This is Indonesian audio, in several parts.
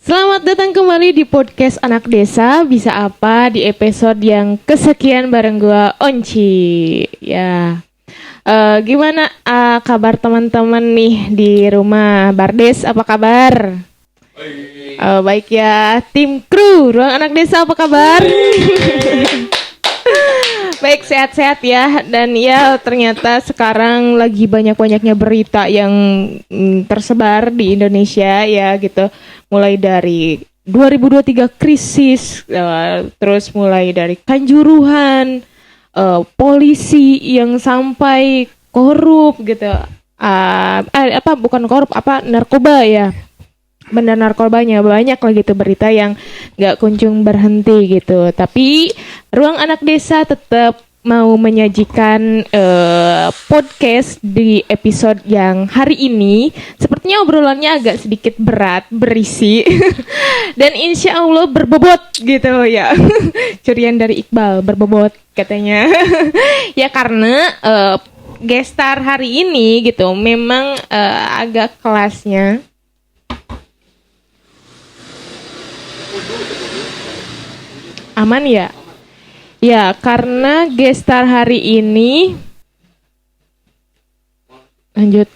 Selamat datang kembali di podcast Anak Desa Bisa Apa di episode yang kesekian bareng gua Onci. Ya, gimana kabar teman-teman nih di rumah? Bardes apa kabar? Baik ya, tim kru Ruang Anak Desa apa kabar? Baik, sehat-sehat ya. Dan ya ternyata sekarang lagi banyak-banyaknya berita yang tersebar di Indonesia ya gitu. Mulai dari 2023 krisis, terus mulai dari kanjuruhan, polisi yang sampai korup gitu. Narkoba ya. Benar, narkobanya banyak lah gitu berita yang nggak kunjung berhenti gitu. Tapi Ruang Anak Desa tetap mau menyajikan podcast di episode yang hari ini. Sepertinya obrolannya agak sedikit berat, berisi dan insya Allah berbobot gitu ya. Curian dari Iqbal, berbobot katanya. Ya karena gestar hari ini gitu memang agak kelasnya. Aman ya? Ya, karena gestar hari ini lanjut.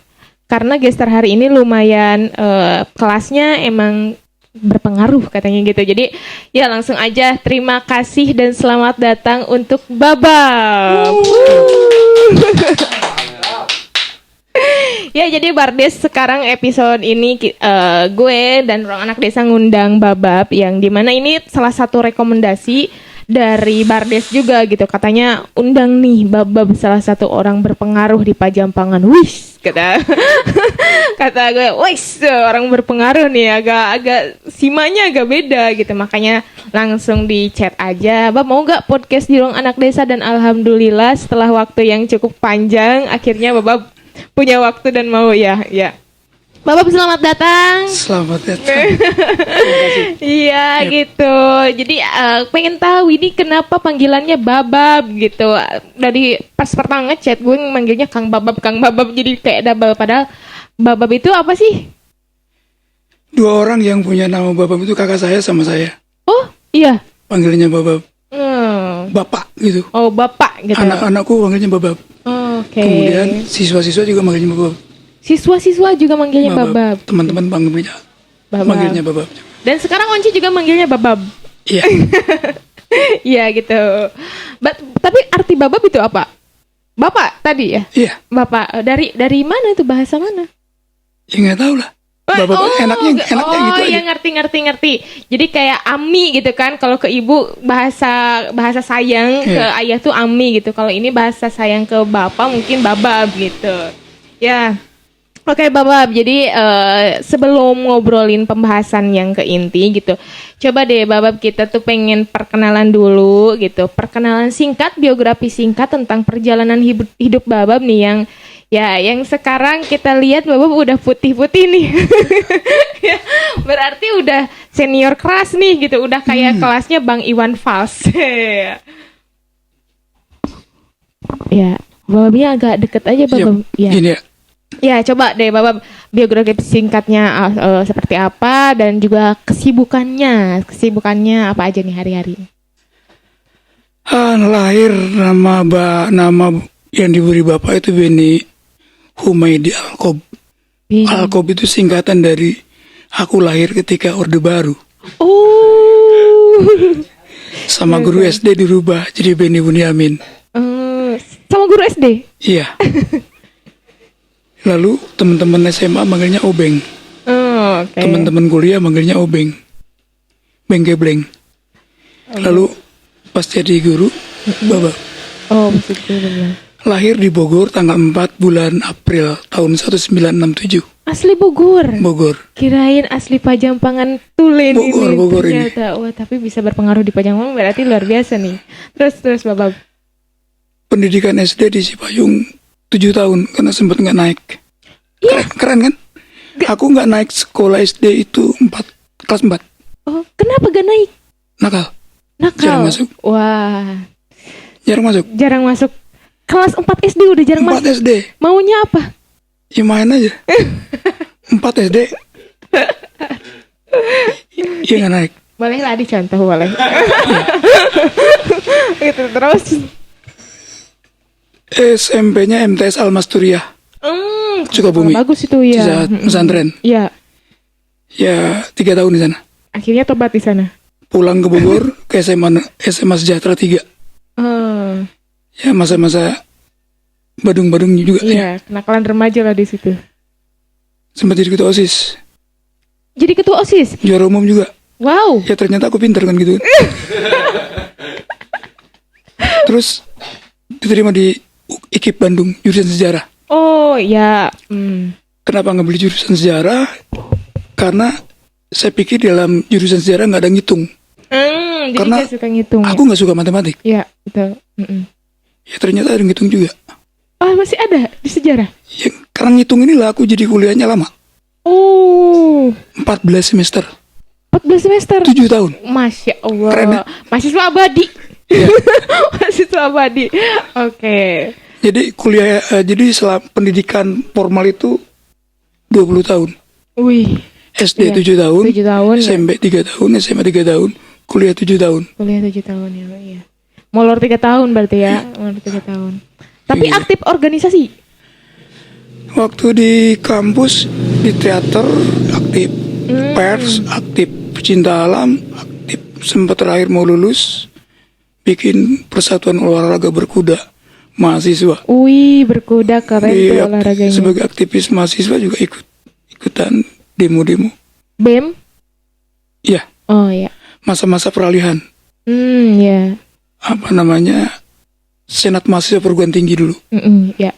Karena gestar hari ini lumayan kelasnya emang berpengaruh katanya gitu. Jadi ya langsung aja terima kasih dan selamat datang untuk Babab. Ya jadi Bardes sekarang episode ini gue dan Ruang Anak Desa ngundang Babab yang dimana ini salah satu rekomendasi dari Bardes juga gitu. Katanya undang nih Babab salah satu orang berpengaruh di Pajampangan. Wis kata gue, wis orang berpengaruh nih agak simanya agak beda gitu. Makanya langsung di chat aja, Bab mau gak podcast di Ruang Anak Desa? Dan alhamdulillah setelah waktu yang cukup panjang akhirnya Babab punya waktu dan mau ya. Babab selamat datang. Selamat datang. Iya gitu. Jadi pengen tahu ini kenapa panggilannya Babab gitu. Dari pas pertama ngechat gue manggilnya Kang Babab jadi kayak double. Padahal Babab itu apa sih? Dua orang yang punya nama Babab itu kakak saya sama saya. Oh iya. Panggilnya Babab. Bapak gitu. Oh Bapak gitu. Anak-anakku panggilnya Babab. Oke. Kemudian siswa-siswa juga manggilnya Babab. Siswa-siswa juga manggilnya Babab. Teman-teman panggilnya manggilnya Babab. Dan sekarang Onci juga manggilnya Babab. Iya. Iya gitu. Tapi arti Babab itu apa? Bapak tadi ya? Iya. Bapak dari mana itu, bahasa mana? Ya nggak tahu lah. Babab enaknya gitu aja. Ya ngerti. Jadi kayak Ami gitu kan. Kalau ke ibu bahasa sayang, ke ayah tuh Ami gitu. Kalau ini bahasa sayang ke bapak mungkin Babab gitu. Ya. Oke Babab, jadi sebelum ngobrolin pembahasan yang ke inti gitu, coba deh Babab kita tuh pengen perkenalan dulu gitu. Perkenalan singkat, biografi singkat tentang perjalanan hidup Babab nih yang sekarang kita lihat Babab udah putih-putih nih. Ya, berarti udah senior kelas nih gitu, udah kayak kelasnya Bang Iwan Fals. Ya, Bababnya agak deket aja Babab. Ya. Gini ya. Ya, coba deh Babab biografi singkatnya seperti apa dan juga kesibukannya apa aja nih hari-hari. Lahir nama yang diberi bapak itu Beni Humaydi Alkob. Alkob itu singkatan dari aku lahir ketika Orde Baru. Oh. Sama guru SD dirubah jadi Beni Bunyamin. Sama guru SD? Iya. Lalu teman-teman SMA manggilnya Obeng. Okay. Teman-teman kuliah manggilnya Obeng. Beng Gebleng. Lalu pas jadi guru, Babab. Oh, betul. Lahir di Bogor tanggal 4 bulan April tahun 1967. Asli Bogor. Kirain asli Pajampangan Tulen. Bogor ini. Wah, tapi bisa berpengaruh di Pajampangan berarti luar biasa nih. Terus Babab. Pendidikan SD di Cipayung 7 tahun karena sempat nggak naik. Keren kan? Aku nggak naik sekolah SD itu kelas 4. Oh, kenapa gak naik? Nakal. Jarang masuk. Wah. Jarang masuk. Kelas 4 SD udah jarang 4 masuk. 4 SD. Maunya apa? Ya main aja. 4 SD. Iya nggak naik. Boleh lah dicontoh, boleh. Gitu, terus. SMP-nya MTS Almasturiah, Sukabumi. Bagus itu ya. Saat pesantren. Iya. Ya 3 tahun di sana. Akhirnya tobat di sana. Pulang ke Bogor ke SMA Sejahtera 3. Ya masa-masa badung-badung juga. Iya, kenakalan remaja lah di situ. Sempat jadi ketua OSIS. Jadi ketua OSIS. Juara umum juga. Wow. Ya ternyata aku pinter kan gitu. Terus diterima di IKIP Bandung jurusan sejarah. Oh ya. Kenapa nggak beli jurusan sejarah? Karena saya pikir dalam jurusan sejarah nggak ada ngitung. Jadi Karena dia suka ngitung. Aku nggak suka matematik. Ya betul. Ya ternyata ada ngitung juga. Oh masih ada di sejarah. Ya, karena ngitung inilah aku jadi kuliahnya lama. Oh. 14 semester. 14 semester. 7 tahun. Masya Allah. Keren, ya? Mahasiswa abadi. Ya. Mahasiswa abadi. Oke. Jadi kuliah, jadi selama pendidikan formal itu 20 tahun. Wih. SD Iya. 7 tahun. 7 tahun. SMP 3 tahun. SMA 3 tahun. Kuliah 7 tahun. Kuliah 7 tahun ya, Pak, iya. Molor 3 tahun berarti ya. Molor 3 tahun. Tapi Iya. aktif organisasi. Waktu di kampus, di teater aktif, pers aktif, pecinta alam aktif. Sempat terakhir mau lulus, bikin persatuan olahraga berkuda mahasiswa. Wih, berkuda keren Di tuh olahraganya. sebagai aktivis mahasiswa juga ikutan demo-demo. BEM? Ya, Oh ya. masa-masa peralihan. Ya. Apa namanya? Senat mahasiswa perguruan tinggi dulu. Ya.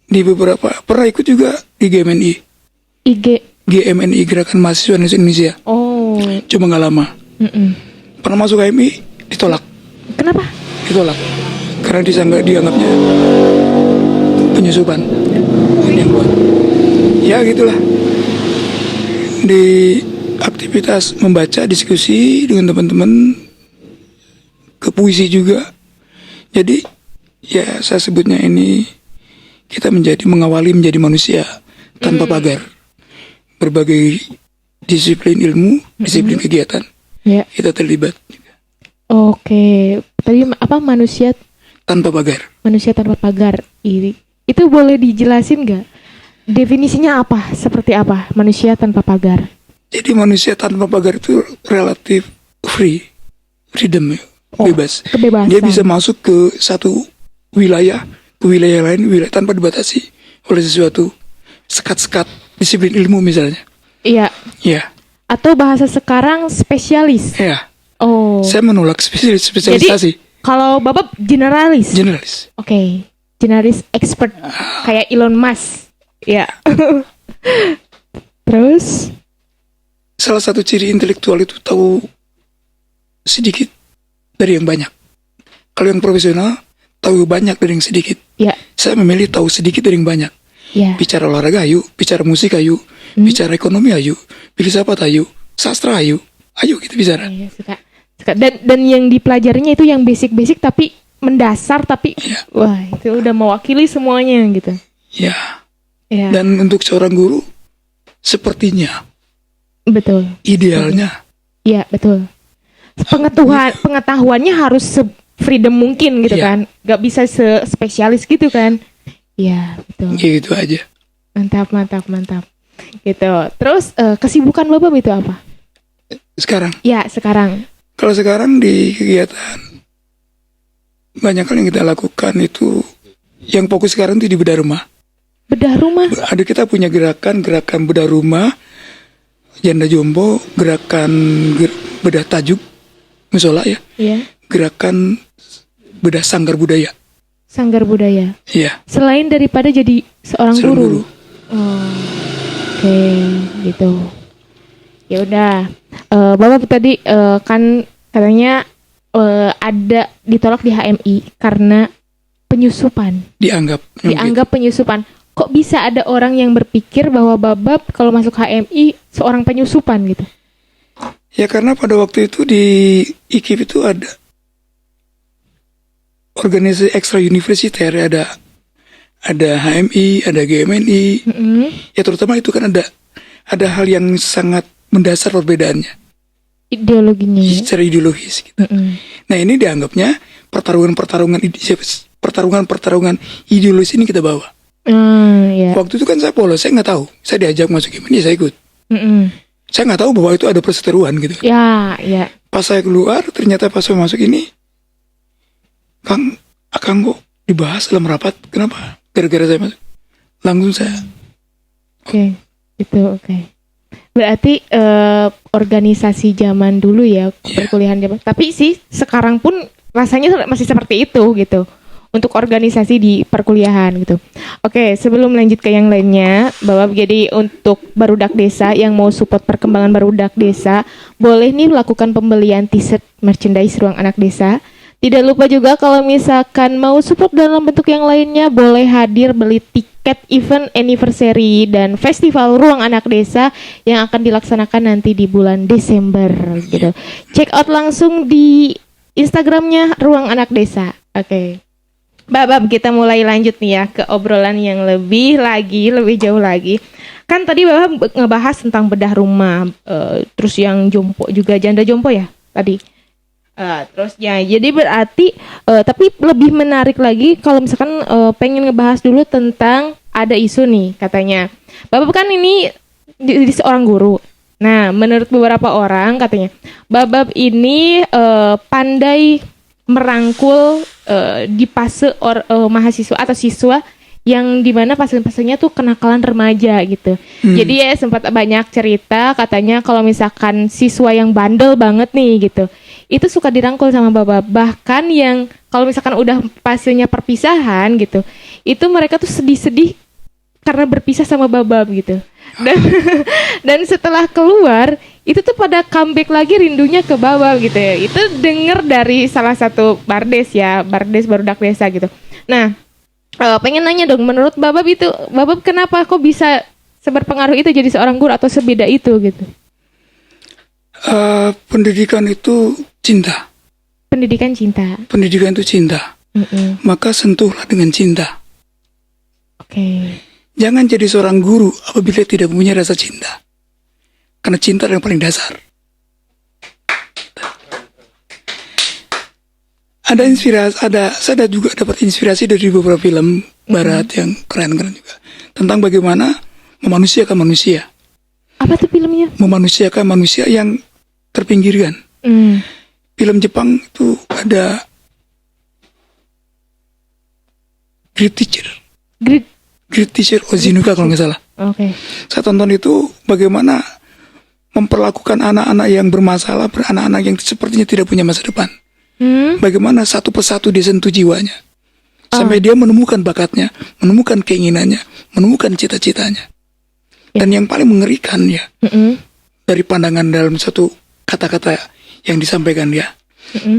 Di beberapa pernah ikut juga di GMNI. GMNI Gerakan Mahasiswa Indonesia. Oh. Cuma nggak lama. Pernah masuk HMI ditolak. Kenapa? Ditolak karena dianggapnya penyusupan. Ini yang buat. Ya gitulah. Di aktivitas membaca, diskusi dengan teman-teman, ke puisi juga. Jadi ya saya sebutnya ini kita mengawali menjadi manusia tanpa pagar. Berbagai disiplin ilmu, disiplin kegiatan, Ya. kita terlibat Oke. Tadi apa manusia tanpa pagar. tanpa pagar? Itu boleh dijelasin nggak? Definisinya apa? Seperti apa manusia tanpa pagar? Jadi manusia tanpa pagar itu relatif freedom, bebas. Kebebasan. Dia bisa masuk ke satu wilayah, ke wilayah lain, wilayah tanpa dibatasi oleh sesuatu sekat-sekat disiplin ilmu misalnya. Iya. Ya, Atau bahasa sekarang spesialis. ya. Oh. Saya menolak spesialisasi. Jadi kalau Bapak generalis. Generalis. Oke. Generalis expert kayak Elon Musk. Ya. Terus Salah satu ciri intelektual itu tahu sedikit dari yang banyak. Kalau yang profesional tahu banyak dari yang sedikit. ya, Saya memilih tahu sedikit dari yang banyak. ya. Bicara olahraga ayo, bicara musik ayo, bicara ekonomi ayo, filsafat ayo, sastra ayo kita bicara. Iya, suka. Dan yang dipelajarinya itu yang basic-basic tapi mendasar tapi Iya. wah, itu udah mewakili semuanya gitu. Ya, Ya. dan untuk seorang guru sepertinya Betul. idealnya Iya, betul. Pengetahuannya harus se-freedom mungkin gitu Iya. kan. Gak bisa se-spesialis gitu kan. Iya, betul. gitu aja. Mantap. Gitu. Terus kesibukan Bapak itu apa? Sekarang, Ya, sekarang. kalau sekarang di kegiatan banyak hal yang kita lakukan itu yang fokus sekarang itu di bedah rumah. Bedah rumah. Ada kita punya gerakan bedah rumah, janda jompo, gerakan bedah tajuk musola ya, Iya. gerakan bedah sanggar budaya. Sanggar budaya. Iya, Selain daripada jadi seorang seorang guru. Oh, oke, gitu. Ya udah. Bapak tadi kan katanya ada ditolak di HMI karena penyusupan. dianggap Penyusupan. Kok bisa ada orang yang berpikir bahwa Babab kalau masuk HMI seorang penyusupan gitu? Ya karena pada waktu itu di IKIP itu ada organisasi ekstra universiter, ada HMI, ada GMNI. Ya terutama itu kan ada hal yang sangat mendasar perbedaannya Ideologinya ya. secara ideologis gitu. Nah ini dianggapnya pertarungan ideologis ini kita bawa. Ya. Waktu itu kan saya polos, saya nggak tahu, saya diajak masuk ini, saya ikut. Saya nggak tahu bahwa itu ada perseteruan gitu. Ya. Pas saya keluar, ternyata pas saya masuk ini, Kang kok dibahas dalam rapat, kenapa? Gara-gara saya masuk, langsung saya. Oke. Berarti organisasi zaman dulu ya, perkuliahan zaman. Tapi sih sekarang pun rasanya masih seperti itu gitu. Untuk organisasi di perkuliahan gitu. Oke, sebelum lanjut ke yang lainnya, bahwa jadi untuk barudak desa yang mau support perkembangan barudak desa, boleh nih melakukan pembelian t-shirt merchandise Ruang Anak Desa. Tidak lupa juga kalau misalkan mau support dalam bentuk yang lainnya, boleh hadir beli tiket event anniversary dan festival Ruang Anak Desa yang akan dilaksanakan nanti di bulan Desember gitu. Check out langsung di Instagramnya Ruang Anak Desa. Oke. Babab, kita mulai lanjut nih ya ke obrolan yang lebih jauh lagi. Kan tadi Babab ngebahas tentang bedah rumah, terus yang jompo juga, janda jompo ya tadi. Terus ya, jadi berarti tapi lebih menarik lagi kalau misalkan pengen ngebahas dulu tentang ada isu nih katanya. Babab kan ini jadi seorang guru. Nah, menurut beberapa orang katanya Babab ini pandai merangkul di fase mahasiswa atau siswa yang dimana fase-fasenya tuh kenakalan remaja gitu. Jadi ya sempat banyak cerita katanya kalau misalkan siswa yang bandel banget nih gitu, itu suka dirangkul sama Babab. Bahkan yang kalau misalkan udah fasenya perpisahan gitu, itu mereka tuh sedih-sedih karena berpisah sama Babab gitu. Dan setelah keluar itu tuh pada comeback lagi rindunya ke Babab gitu ya. Itu denger dari salah satu Bardes barudak desa gitu. Nah, pengen nanya dong, menurut Babab kenapa kok bisa seberpengaruh itu jadi seorang guru atau sebeda itu gitu? Pendidikan itu cinta. Pendidikan cinta. Pendidikan itu cinta. Maka sentuhlah dengan cinta. Oke. Jangan jadi seorang guru apabila tidak punya rasa cinta. Karena cinta yang paling dasar. Saya juga dapat inspirasi dari beberapa film barat yang keren-keren juga. Tentang bagaimana memanusiakan manusia. Apa tuh filmnya? Memanusiakan manusia yang terpinggirkan. Film Jepang itu ada Great Teacher Onizuka kalau nggak salah. Oke. Saya tonton itu bagaimana memperlakukan anak-anak yang bermasalah, anak-anak yang sepertinya tidak punya masa depan. Bagaimana satu persatu dia sentuh jiwanya. Sampai dia menemukan bakatnya, menemukan keinginannya, menemukan cita-citanya. Dan yang paling mengerikan ya, dari pandangan dalam satu kata-kata yang disampaikan dia,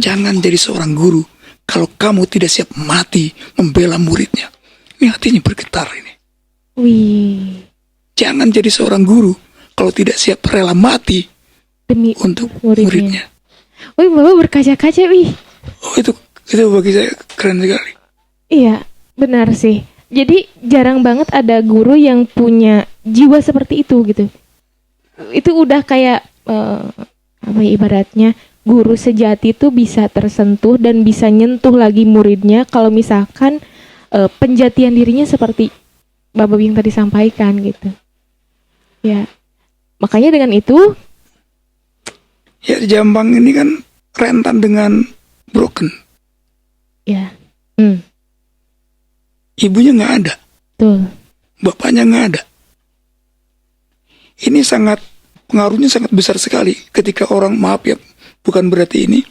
jangan jadi seorang guru kalau kamu tidak siap mati membela muridnya. Ini hatinya bergetar ini. Wih. Jangan jadi seorang guru kalau tidak siap rela mati demi untuk muridnya. Wih, Bapak berkaca-kaca, wih. Oh, itu bagi saya keren sekali. Iya, benar sih. Jadi jarang banget ada guru yang punya jiwa seperti itu gitu. Itu udah kayak ibaratnya guru sejati itu bisa tersentuh dan bisa nyentuh lagi muridnya kalau misalkan penjatian dirinya seperti Bapak yang tadi sampaikan gitu. Ya, makanya dengan itu ya Jombang ini kan rentan dengan broken. Ya. Ibunya nggak ada. Betul. Bapaknya nggak ada. Ini pengaruhnya sangat besar sekali ketika orang, maaf ya, bukan berarti ini.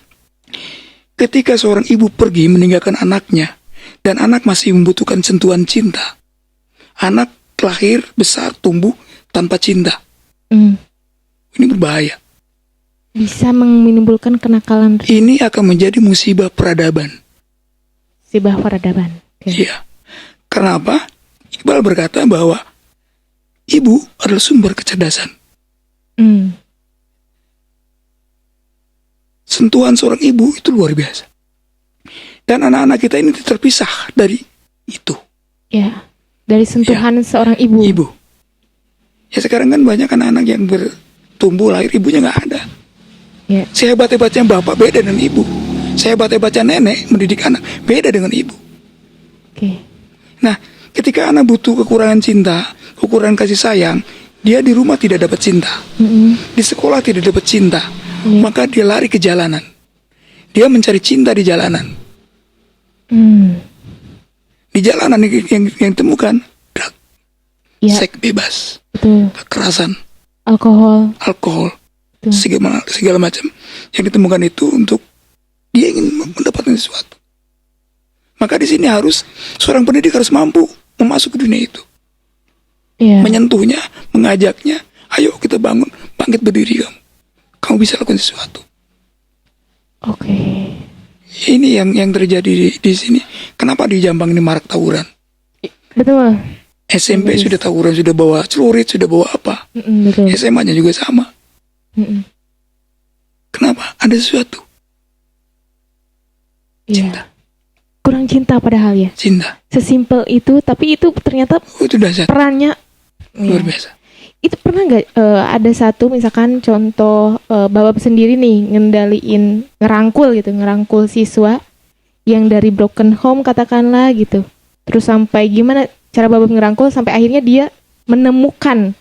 Ketika seorang ibu pergi meninggalkan anaknya dan anak masih membutuhkan sentuhan cinta. Anak lahir, besar, tumbuh tanpa cinta. Ini berbahaya. Bisa menimbulkan kenakalan. Ini akan menjadi musibah peradaban. Musibah peradaban. Iya. Karena apa? Iqbal berkata bahwa ibu adalah sumber kecerdasan. Sentuhan seorang ibu itu luar biasa. Dan anak-anak kita ini terpisah dari itu. Ya, dari sentuhan seorang ibu. Ibu. Ya sekarang kan banyak anak-anak yang tumbuh lahir ibunya nggak ada. Ya. Sehebat-hebatnya bapak beda dengan ibu. Sehebat-hebatnya nenek mendidik anak beda dengan ibu. Oke. Nah, ketika anak butuh kekurangan cinta, kekurangan kasih sayang, dia di rumah tidak dapat cinta, di sekolah tidak dapat cinta, maka dia lari ke jalanan. Dia mencari cinta di jalanan. Di jalanan yang ditemukan drug, seks bebas, betul. kekerasan, Alkohol, segala macam yang ditemukan itu untuk dia ingin mendapatkan sesuatu. Maka di sini harus seorang pendidik harus mampu memasuki dunia itu, menyentuhnya, mengajaknya. Ayo kita bangun, bangkit berdiri kamu bisa lakukan sesuatu. Oke. Ini yang terjadi di sini. Kenapa di Jombang ini marak tawuran? Betul. SMP sudah tawuran, sudah bawa celurit, sudah bawa apa? Betul. SMA-nya juga sama. Kenapa? Ada sesuatu. Cinta. Kurang cinta padahal ya. Cinta. Sesimpel itu, tapi itu ternyata itu dasar. Perannya luar biasa. Itu pernah nggak ada satu misalkan contoh Babab sendiri nih ngerangkul siswa yang dari broken home katakanlah gitu. Terus sampai gimana cara Babab ngerangkul sampai akhirnya dia menemukan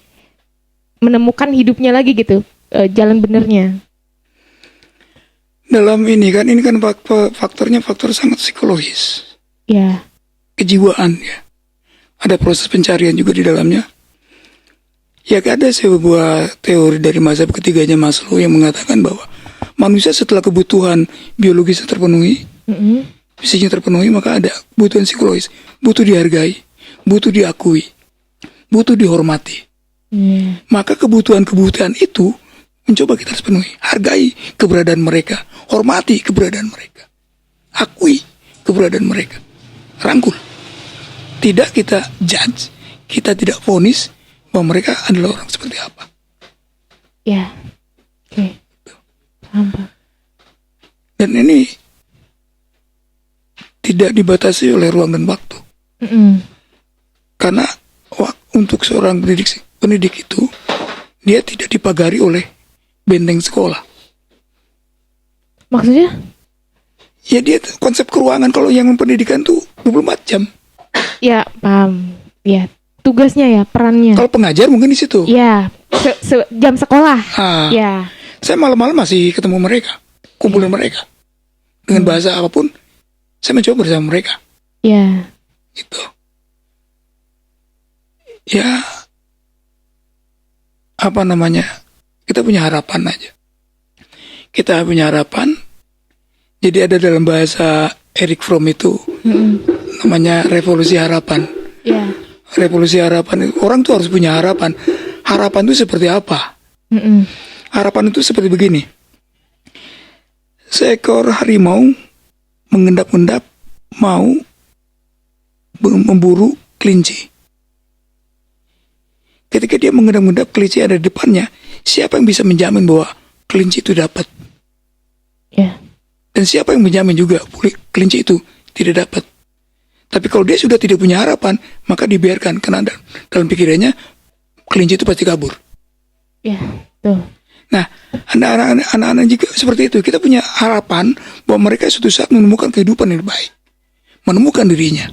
hidupnya lagi gitu, jalan benernya. Dalam ini kan faktornya faktor sangat psikologis. Ya. Kejiwaan ya. Ada proses pencarian juga di dalamnya. Ya ada sebuah teori dari mazhab ketiganya Maslow yang mengatakan bahwa manusia setelah kebutuhan biologisnya terpenuhi, fisiknya terpenuhi, maka ada kebutuhan psikologis, butuh dihargai, butuh diakui, butuh dihormati. Maka kebutuhan-kebutuhan itu mencoba kita harus penuhi. Hargai keberadaan mereka, hormati keberadaan mereka, akui keberadaan mereka, rangkul. Tidak kita judge, kita tidak vonis bahwa mereka adalah orang seperti apa. Ya, oke. Paham. Dan ini tidak dibatasi oleh ruang dan waktu. Karena untuk seorang pendidik itu, dia tidak dipagari oleh benteng sekolah. Maksudnya? Ya dia konsep keruangan, kalau yang pendidikan tuh 24 jam. Ya, paham. Ya, tugasnya ya, perannya. Kalau pengajar mungkin di situ. Ya, jam sekolah. Ya. Saya malam-malam masih ketemu mereka, kumpulin mereka. Dengan bahasa apapun, saya mencoba bersama mereka. Ya. Gitu. Ya, apa namanya? Kita punya harapan aja. Kita punya harapan. Jadi ada dalam bahasa Eric Fromm itu namanya revolusi harapan. Yeah. Revolusi harapan. Orang tuh harus punya harapan. Harapan itu seperti apa? Harapan itu seperti begini. Seekor harimau mengendap-endap mau memburu kelinci. Ketika dia mengendap-endap, kelinci ada di depannya, siapa yang bisa menjamin bahwa kelinci itu dapat? Ya. Dan siapa yang menjamin juga kelinci itu tidak dapat? Tapi kalau dia sudah tidak punya harapan, maka dibiarkan, karena dalam pikirannya kelinci itu pasti kabur. Ya, tuh. Nah, anak-anak juga seperti itu. Kita punya harapan bahwa mereka suatu saat menemukan kehidupan yang baik, menemukan dirinya,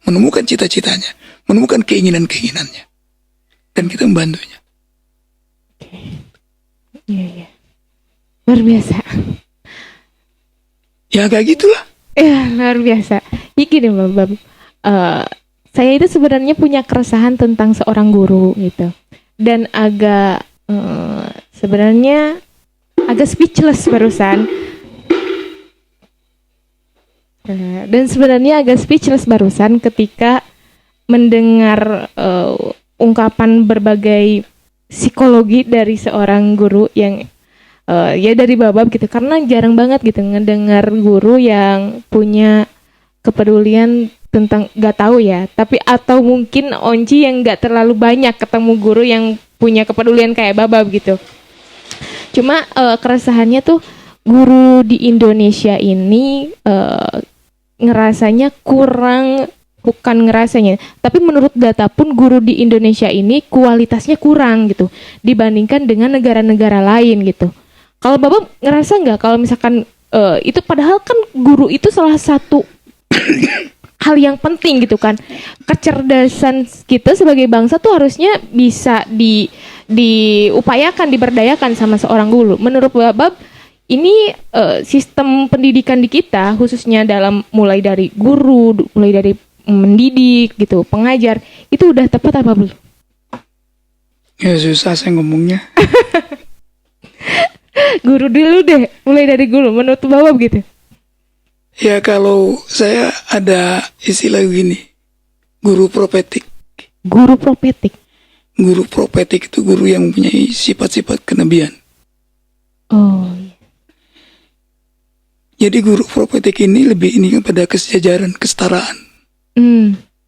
menemukan cita-citanya, menemukan keinginan-keinginannya. Dan kita membantunya. Oke. Iya. Luar biasa. Ya kayak gitulah. Ya, luar biasa. Ya gini, Bab. Saya itu sebenarnya punya keresahan tentang seorang guru gitu. Dan sebenarnya agak speechless barusan. Ketika mendengar ungkapan berbagai psikologi dari seorang guru yang ya dari Babab gitu, karena jarang banget gitu ngedengar guru yang punya kepedulian tentang, gak tahu ya, tapi atau mungkin Onci yang gak terlalu banyak ketemu guru yang punya kepedulian kayak Babab gitu. Cuma keresahannya tuh guru di Indonesia ini ngerasanya kurang bukan ngerasanya, tapi menurut data pun guru di Indonesia ini kualitasnya kurang gitu dibandingkan dengan negara-negara lain gitu. Kalau Bapak ngerasa nggak kalau misalkan itu padahal kan guru itu salah satu hal yang penting gitu kan. Kecerdasan kita sebagai bangsa tuh harusnya bisa diupayakan, diberdayakan sama seorang guru. Menurut Bapak ini sistem pendidikan di kita khususnya dalam mulai dari guru, mulai dari mendidik gitu, pengajar, itu udah tepat apa belum? Ya susah saya ngomongnya. Guru dulu deh, mulai dari guru menurut Bapak gitu. Ya kalau saya ada istilah gini, guru profetik. Guru profetik. Guru profetik itu guru yang mempunyai sifat-sifat kenabian. Oh iya. Jadi guru profetik ini lebih ini pada kesejajaran, kesetaraan.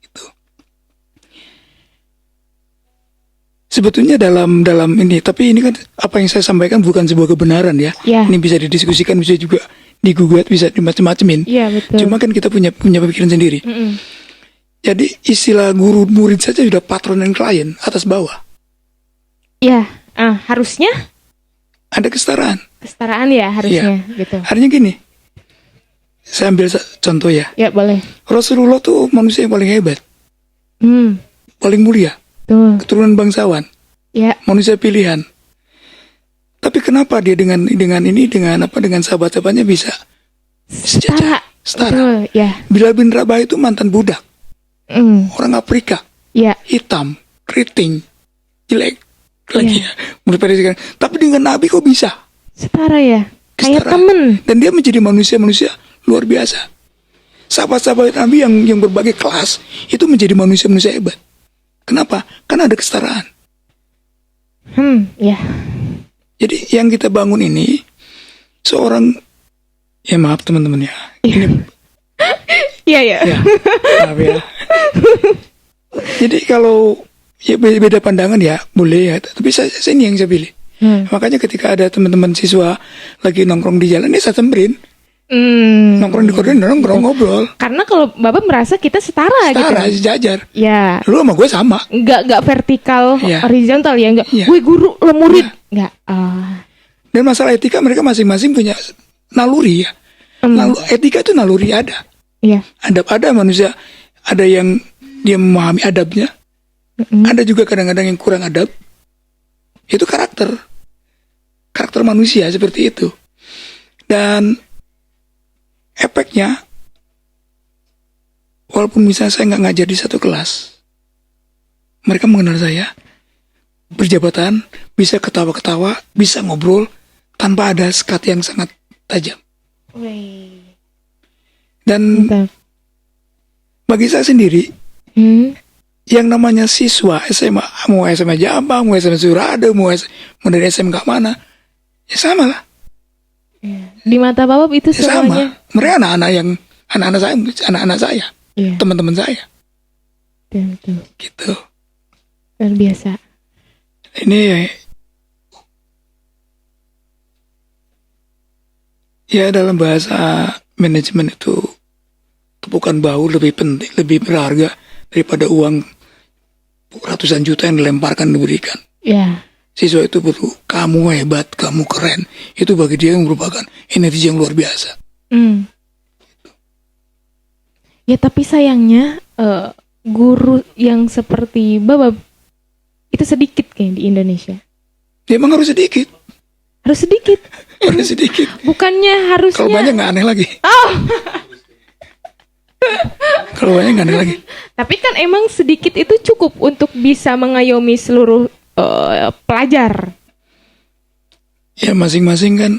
Gitu. Sebetulnya dalam ini, tapi ini kan apa yang saya sampaikan bukan sebuah kebenaran ya. Ya. Ini bisa didiskusikan, bisa juga digugat, bisa dimacem-macemin. Iya betul. Cuma kan kita punya pemikiran sendiri. Jadi istilah guru murid saja sudah patron dan klien atas bawah. Iya, harusnya Ada kesetaraan. kesetaraan ya harusnya gitu. Artinya gini, saya ambil contoh ya. Ya boleh. Rasulullah tuh manusia yang paling hebat, paling mulia, Tuh. keturunan bangsawan, Ya. manusia pilihan. Tapi kenapa dia dengan sahabat-sahabatnya bisa sejajar, setara? Betul, ya. Bilal bin Rabah itu mantan budak, orang Afrika, Ya. hitam, keriting, jelek lagi ya. Menurut sekarang. Tapi dengan Nabi kok bisa? Setara ya. Kayak Setara. temen. Dan dia menjadi manusia-manusia luar biasa. Sahabat-sahabat Nabi yang berbagai kelas itu menjadi manusia-manusia hebat. Kenapa? Karena ada kesetaraan. Ya. Jadi yang kita bangun ini seorang, ya maaf teman-teman ya. Ini Iya ya. ya, maaf ya. Jadi kalau ya beda pandangan ya boleh ya. Tapi saya ini yang saya pilih. Makanya ketika ada teman-teman siswa lagi nongkrong di jalan, ini saya semperin. Nongkrong di koridor, nongkrong ngobrol. Karena kalau Bapak merasa kita setara gitu. Setara, sejajar. Ya. Lu sama gue sama. Nggak vertikal, Iya. horizontal ya. Nggak, Iya. gue guru, lo murid. Nggak. Dan masalah etika mereka masing-masing punya naluri ya. Etika itu naluri ada. Iya. Adab ada manusia. Ada yang dia memahami adabnya. Ada juga kadang-kadang yang kurang adab. Itu karakter manusia seperti itu. Dan efeknya, walaupun misalnya saya nggak ngajar di satu kelas, mereka mengenal saya, berjabatan, bisa ketawa-ketawa, bisa ngobrol tanpa ada sekat yang sangat tajam. Dan Mantap. bagi saya sendiri, yang namanya siswa SMA, mau SMA Jambang, mau SMA Surada, mau dari SMK mana, ya sama lah. Di mata Bapak itu Ya semuanya. sama. Mereka anak-anak saya, Iya. teman-teman saya, Betul. gitu. Luar biasa. Ini ya dalam bahasa manajemen itu tepukan bahu lebih penting, lebih berharga daripada uang ratusan juta yang dilemparkan diberikan. Ya. Siswa itu perlu, kamu hebat, kamu keren. Itu bagi dia yang merupakan energi yang luar biasa. Ya tapi sayangnya guru yang seperti Bapak itu sedikit kayak di Indonesia. Dia emang harus sedikit. Harus sedikit. Harus sedikit. Bukannya harusnya. Kalau banyak nggak aneh lagi. Kalau banyak nggak aneh lagi. Tapi kan emang sedikit itu cukup untuk bisa mengayomi seluruh pelajar. Ya masing-masing kan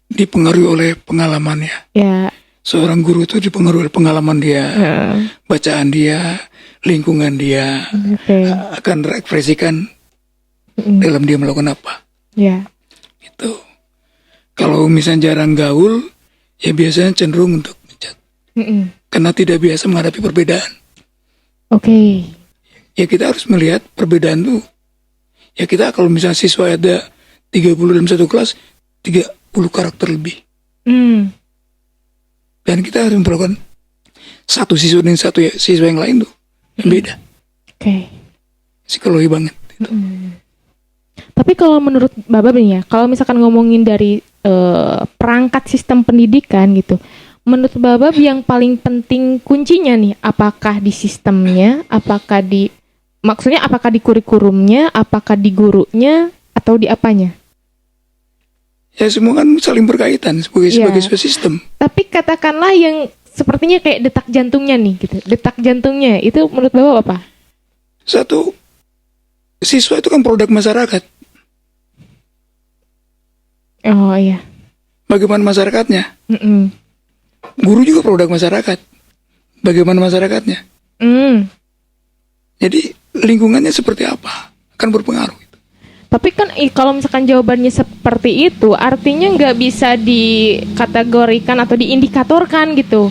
dipengaruhi oleh pengalamannya. Ya. Seorang guru itu dipengaruhi oleh pengalaman dia, bacaan dia, lingkungan dia, akan reekspresikan dalam dia melakukan apa. Ya. Gitu. Kalau misalnya jarang gaul, ya biasanya cenderung untuk mencat. Karena tidak biasa menghadapi perbedaan. Oke. Ya kita harus melihat perbedaan itu. Ya kita kalau misalnya siswa ada 30 dalam satu kelas, 30 karakter lebih. Dan kita harus melakukan satu siswa dengan satu siswa yang lain tuh beda. Oke. Psikologi banget. Tapi kalau menurut Babab nih ya, kalau misalkan ngomongin dari perangkat sistem pendidikan gitu, menurut Babab yang paling penting kuncinya nih, apakah di sistemnya, maksudnya apakah di kurikulumnya, apakah di gurunya, atau di apanya? Ya semua kan saling berkaitan sebagai sebuah sistem. Tapi katakanlah yang sepertinya kayak detak jantungnya nih gitu. Detak jantungnya itu menurut Bapak apa? Satu, siswa itu kan produk masyarakat. Oh iya. Bagaimana masyarakatnya? Mm-mm. Guru juga produk masyarakat. Bagaimana masyarakatnya? Jadi lingkungannya seperti apa akan berpengaruh. Tapi kan kalau misalkan jawabannya seperti itu, artinya nggak bisa dikategorikan atau diindikatorkan gitu.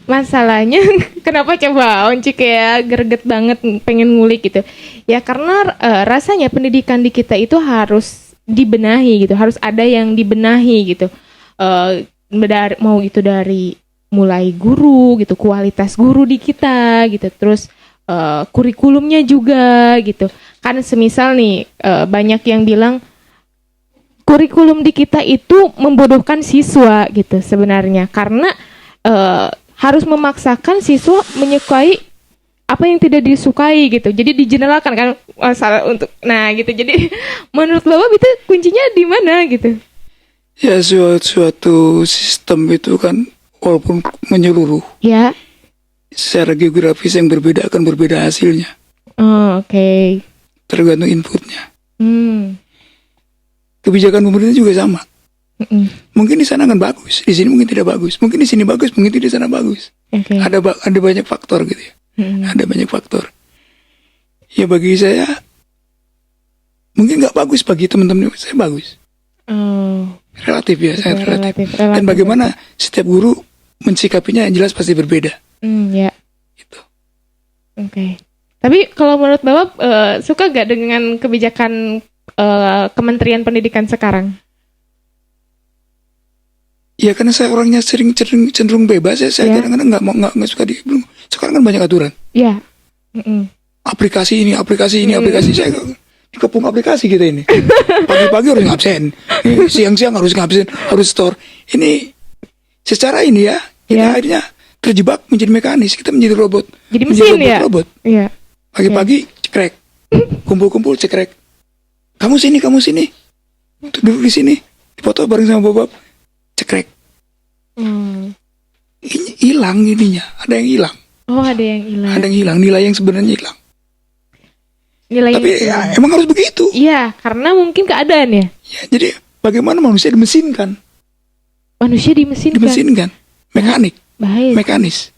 Masalahnya kenapa coba Onci kayak greget banget pengen ngulik gitu. Ya karena rasanya pendidikan di kita itu harus dibenahi gitu, harus ada yang dibenahi gitu. Mau itu dari mulai guru gitu, kualitas guru di kita gitu, terus kurikulumnya juga gitu. Kan semisal nih banyak yang bilang kurikulum di kita itu membodohkan siswa gitu sebenarnya, karena harus memaksakan siswa menyukai apa yang tidak disukai gitu. Jadi digeneralkan kan masalah untuk gitu. Jadi menurut Bapak itu kuncinya di mana gitu? Ya suatu sistem itu kan walaupun menyeluruh. Ya. Secara geografis yang berbeda akan berbeda hasilnya. Oh, oke. Tergantung inputnya. Kebijakan pemerintah juga sama. Mungkin di sana kan bagus, di sini mungkin tidak bagus. Mungkin di sini bagus, mungkin di sana bagus. Okay. Ada banyak faktor gitu ya. Ada banyak faktor. Ya bagi saya mungkin nggak bagus, bagi teman-teman saya bagus. Relatif ya, sangat relatif. Dan bagaimana setiap guru mensikapinya yang jelas pasti berbeda. Ya. Gitu. Oke. Tapi kalau menurut Bapak suka gak dengan kebijakan Kementerian Pendidikan sekarang? Ya karena saya orangnya cenderung bebas ya. Saya kadang-kadang nggak suka belum. Sekarang kan banyak aturan. Iya. Aplikasi ini. Saya dikepung aplikasi kita ini. Pagi-pagi harus ngabsen. Siang-siang harus ngabsen, harus store. Ini secara ini ya. Kita akhirnya terjebak menjadi mekanis. Kita menjadi robot. Jadi mesin ya? Robot. Iya. Pagi-pagi cekrek. Kumpul-kumpul cekrek. Kamu sini. Duduk di sini. Dipoto bareng sama Bob. Cekrek. Hilang ininya. Ada yang hilang. Oh, ada yang hilang. Ada yang hilang. Nilai yang sebenarnya hilang. Nilai tapi ya, emang harus begitu. Iya, karena mungkin keadaan ya. Ya, jadi bagaimana manusia dimesinkan? Manusia dimesinkan. Mekanik. Bahaya. Mekanis.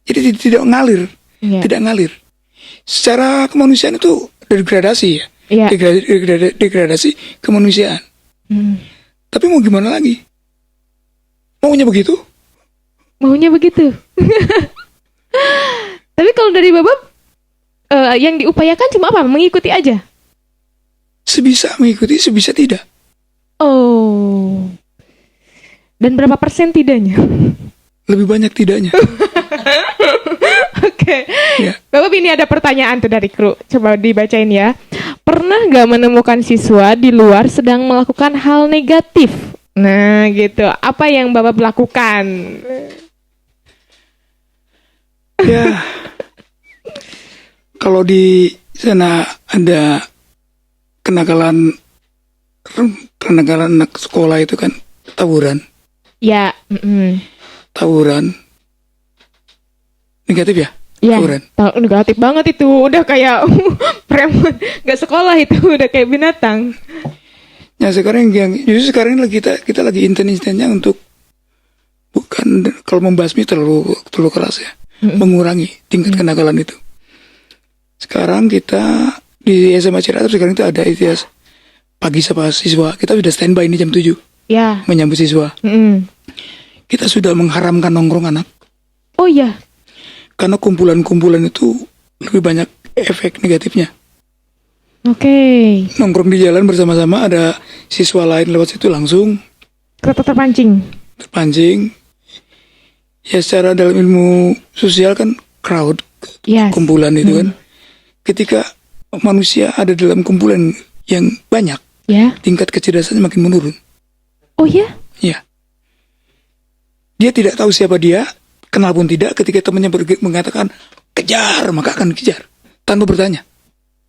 Jadi tidak ngalir. Ya. Tidak ngalir. Secara kemanusiaan itu degradasi ya. Ya. Degradasi kemanusiaan. Tapi mau gimana lagi? Maunya begitu? Tapi kalau dari Bapak yang diupayakan cuma apa? Mengikuti aja? Sebisa mengikuti, sebisa tidak. Oh. Dan berapa persen tidaknya? Lebih banyak tidaknya. Oke. Ya. Bapak ini ada pertanyaan tuh dari kru. Coba dibacain ya. Pernah gak menemukan siswa di luar sedang melakukan hal negatif? Nah gitu. Apa yang Bapak lakukan? Ya. Kalau di sana ada kenakalan anak sekolah itu kan tawuran. Ya. Tawuran. Negatif ya? Ya, Tawuran. Negatif banget itu. Udah kayak preman. Gak sekolah itu. Udah kayak binatang. Ya sekarang justru sekarang kita lagi intens-intensnya untuk bukan kalau membasmi terlalu keras ya. Mengurangi tingkat kenakalan itu. Sekarang kita di SMA Ciratas sekarang itu ada ITS pagi sama siswa. Kita sudah standby ini jam 7. Ya. Menyambut siswa. Kita sudah mengharamkan nongkrong anak. Oh iya. Karena kumpulan-kumpulan itu lebih banyak efek negatifnya. Oke. Nongkrong di jalan bersama-sama, ada siswa lain lewat situ langsung terpancing. terpancing. Ya secara dalam ilmu sosial kan crowd, Yes. kumpulan itu kan. Ketika manusia ada dalam kumpulan yang banyak, Ya. tingkat kecerdasannya makin menurun. Oh ya? Ya. Dia tidak tahu siapa dia, kenal pun tidak. Ketika temannya mengatakan kejar, maka akan kejar tanpa bertanya.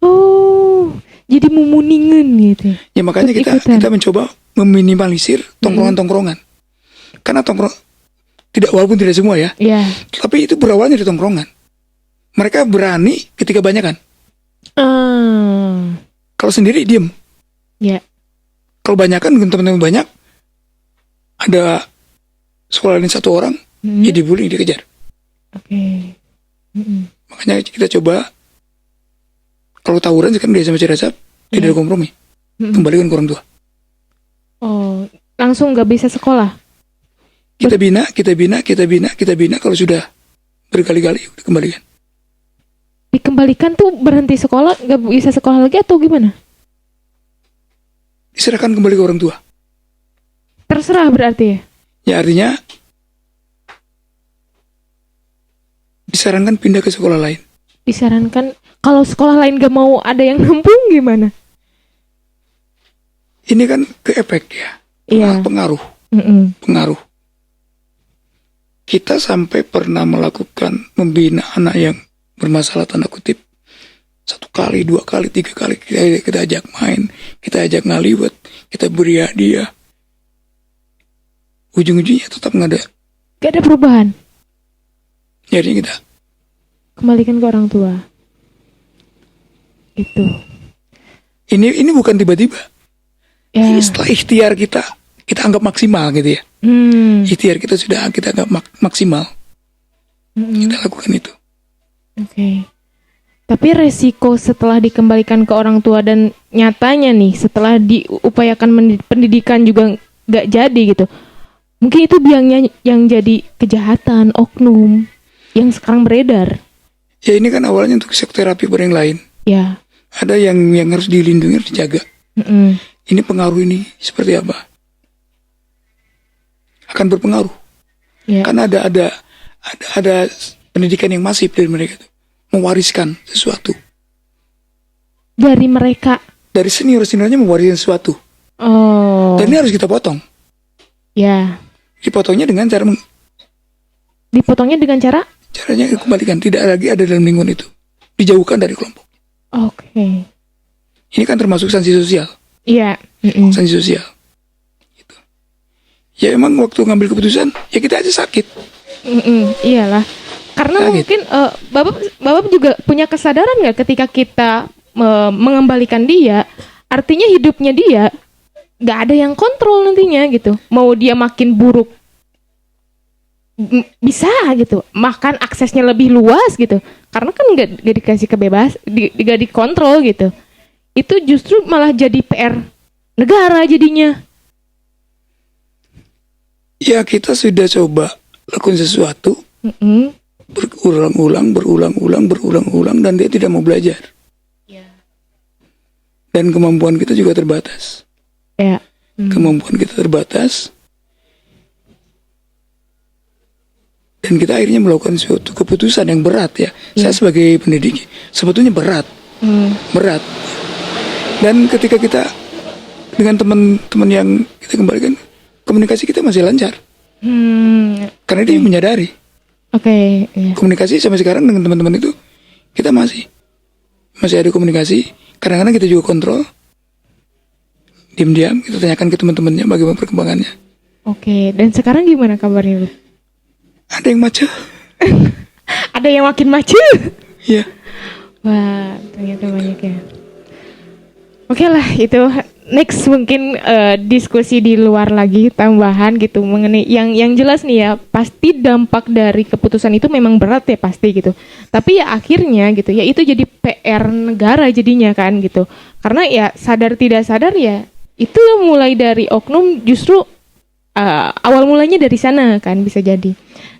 Oh, jadi mumuningan gitu. Ya makanya Ikut-ikutan. kita mencoba meminimalisir tongkrongan-tongkrongan. Karena tidak, walaupun tidak semua ya, Ya. tapi itu berawalnya dari tongkrongan. Mereka berani ketika banyakan. Kalau sendiri diem. Ya. Kalau banyakan dengan teman-teman banyak, ada sekolah lain satu orang, ya dibully, dikejar. Oke. Makanya kita coba, kalau tawuran sekarang dia sama cerasap, tidak ada kompromi. Kembalikan ke orang tua. Oh, langsung nggak bisa sekolah? Kita bina. Kalau sudah berkali-kali, udah kembalikan. Dikembalikan tuh berhenti sekolah, nggak bisa sekolah lagi atau gimana? Diserahkan kembali ke orang tua. Terserah berarti ya? Ya artinya, disarankan pindah ke sekolah lain. Disarankan kalau sekolah lain gak mau ada yang nampung gimana? Ini kan ke efek ya. Iya. Pengaruh. Kita sampai pernah melakukan membina anak yang bermasalah tanda kutip 1 kali, 2 kali, 3 kali kita ajak main, kita ajak ngaliwat, kita beri hadiah. Ujung-ujungnya tetap nggak ada. Gak ada perubahan. Jadi kita Kembalikan ke orang tua. Itu. ini bukan tiba-tiba. Ya. Setelah ikhtiar kita anggap maksimal gitu ya. Ikhtiar kita sudah kita anggap maksimal. Kita lakukan itu. Oke. Tapi resiko setelah dikembalikan ke orang tua dan nyatanya nih setelah diupayakan pendidikan juga nggak jadi gitu. Mungkin itu biangnya yang jadi kejahatan oknum yang sekarang beredar. Ya ini kan awalnya untuk shock terapi pada yang lain. Ya. Ada yang harus dilindungi, harus dijaga. Ini pengaruh ini seperti apa? Akan berpengaruh. Ya. Karena ada pendidikan yang masif dari mereka itu, mewariskan sesuatu. Dari mereka. Dari senior-seniornya mewariskan sesuatu. Oh. Dan ini harus kita potong. Ya. Dipotongnya dengan cara Dipotongnya dengan cara? caranya kembalikan, tidak lagi ada dalam lingkungan itu, dijauhkan dari kelompok. Oke. Ini kan termasuk sanksi sosial. Iya. Sanksi sosial. Gitu. Ya emang waktu ngambil keputusan, ya kita aja sakit. Iyalah. Karena Sakit. mungkin Bapak juga punya kesadaran nggak ketika kita mengembalikan dia, artinya hidupnya dia nggak ada yang kontrol nantinya gitu. Mau dia makin buruk bisa gitu, makan aksesnya lebih luas gitu. Karena kan nggak dikasih nggak dikontrol gitu. Itu justru malah jadi PR negara jadinya. Ya kita sudah coba lakukan sesuatu, berulang-ulang, dan dia tidak mau belajar. Dan kemampuan kita juga terbatas. Ya. Kemampuan kita terbatas. Dan kita akhirnya melakukan suatu keputusan yang berat ya. Saya sebagai pendidik sebetulnya berat. Berat. Dan ketika kita dengan teman-teman yang kita kembalikan, komunikasi kita masih lancar. Karena dia menyadari. Oke. Iya. Komunikasi sampai sekarang dengan teman-teman itu kita masih ada komunikasi. Kadang-kadang kita juga kontrol. Diam-diam kita tanyakan ke teman-temannya bagaimana perkembangannya. Oke, dan sekarang gimana kabarnya lu? Ada yang macet. Ada yang makin macet. Iya. Wah, ternyata banyak ya. Oke lah, itu next mungkin diskusi di luar lagi tambahan gitu mengenai yang jelas nih ya, pasti dampak dari keputusan itu memang berat ya pasti gitu. Tapi ya akhirnya gitu ya itu jadi PR negara jadinya kan gitu. Karena ya sadar tidak sadar ya itu mulai dari oknum justru awal mulanya dari sana kan, bisa jadi.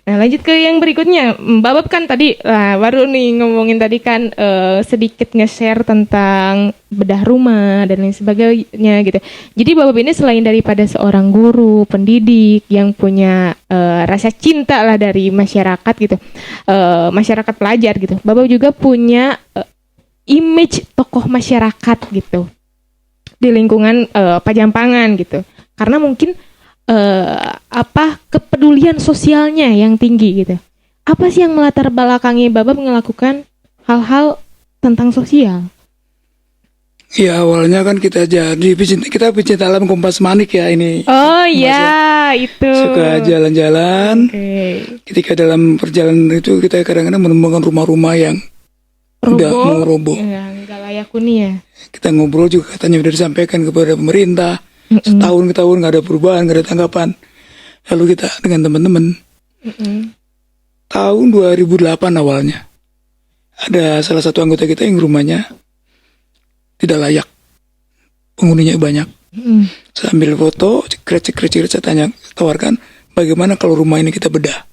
Nah, lanjut ke yang berikutnya. Babab kan tadi baru nih ngomongin tadi kan sedikit nge-share tentang bedah rumah dan lain sebagainya gitu. Jadi Babab ini selain daripada seorang guru, pendidik yang punya rasa cinta lah dari masyarakat gitu, masyarakat pelajar gitu. Babab juga punya image tokoh masyarakat gitu di lingkungan Pajampangan gitu. Karena mungkin kepedulian sosialnya yang tinggi gitu. Apa sih yang melatar belakangi Babab melakukan hal-hal tentang sosial? Ya awalnya kan kita pecinta alam Kompas Manik ya ini. Oh iya, itu. Suka jalan-jalan. Okay. Ketika dalam perjalanan itu kita kadang-kadang menemukan rumah-rumah yang udah mau roboh. Ya, nggak layak huni ya. Kita ngobrol juga katanya udah disampaikan kepada pemerintah. Setahun ke tahun nggak ada perubahan, nggak ada tanggapan. Lalu kita dengan teman-teman tahun 2008 awalnya ada salah satu anggota kita yang rumahnya tidak layak, penghuninya banyak. Saya ambil foto, cekret, saya tawarkan bagaimana kalau rumah ini kita bedah.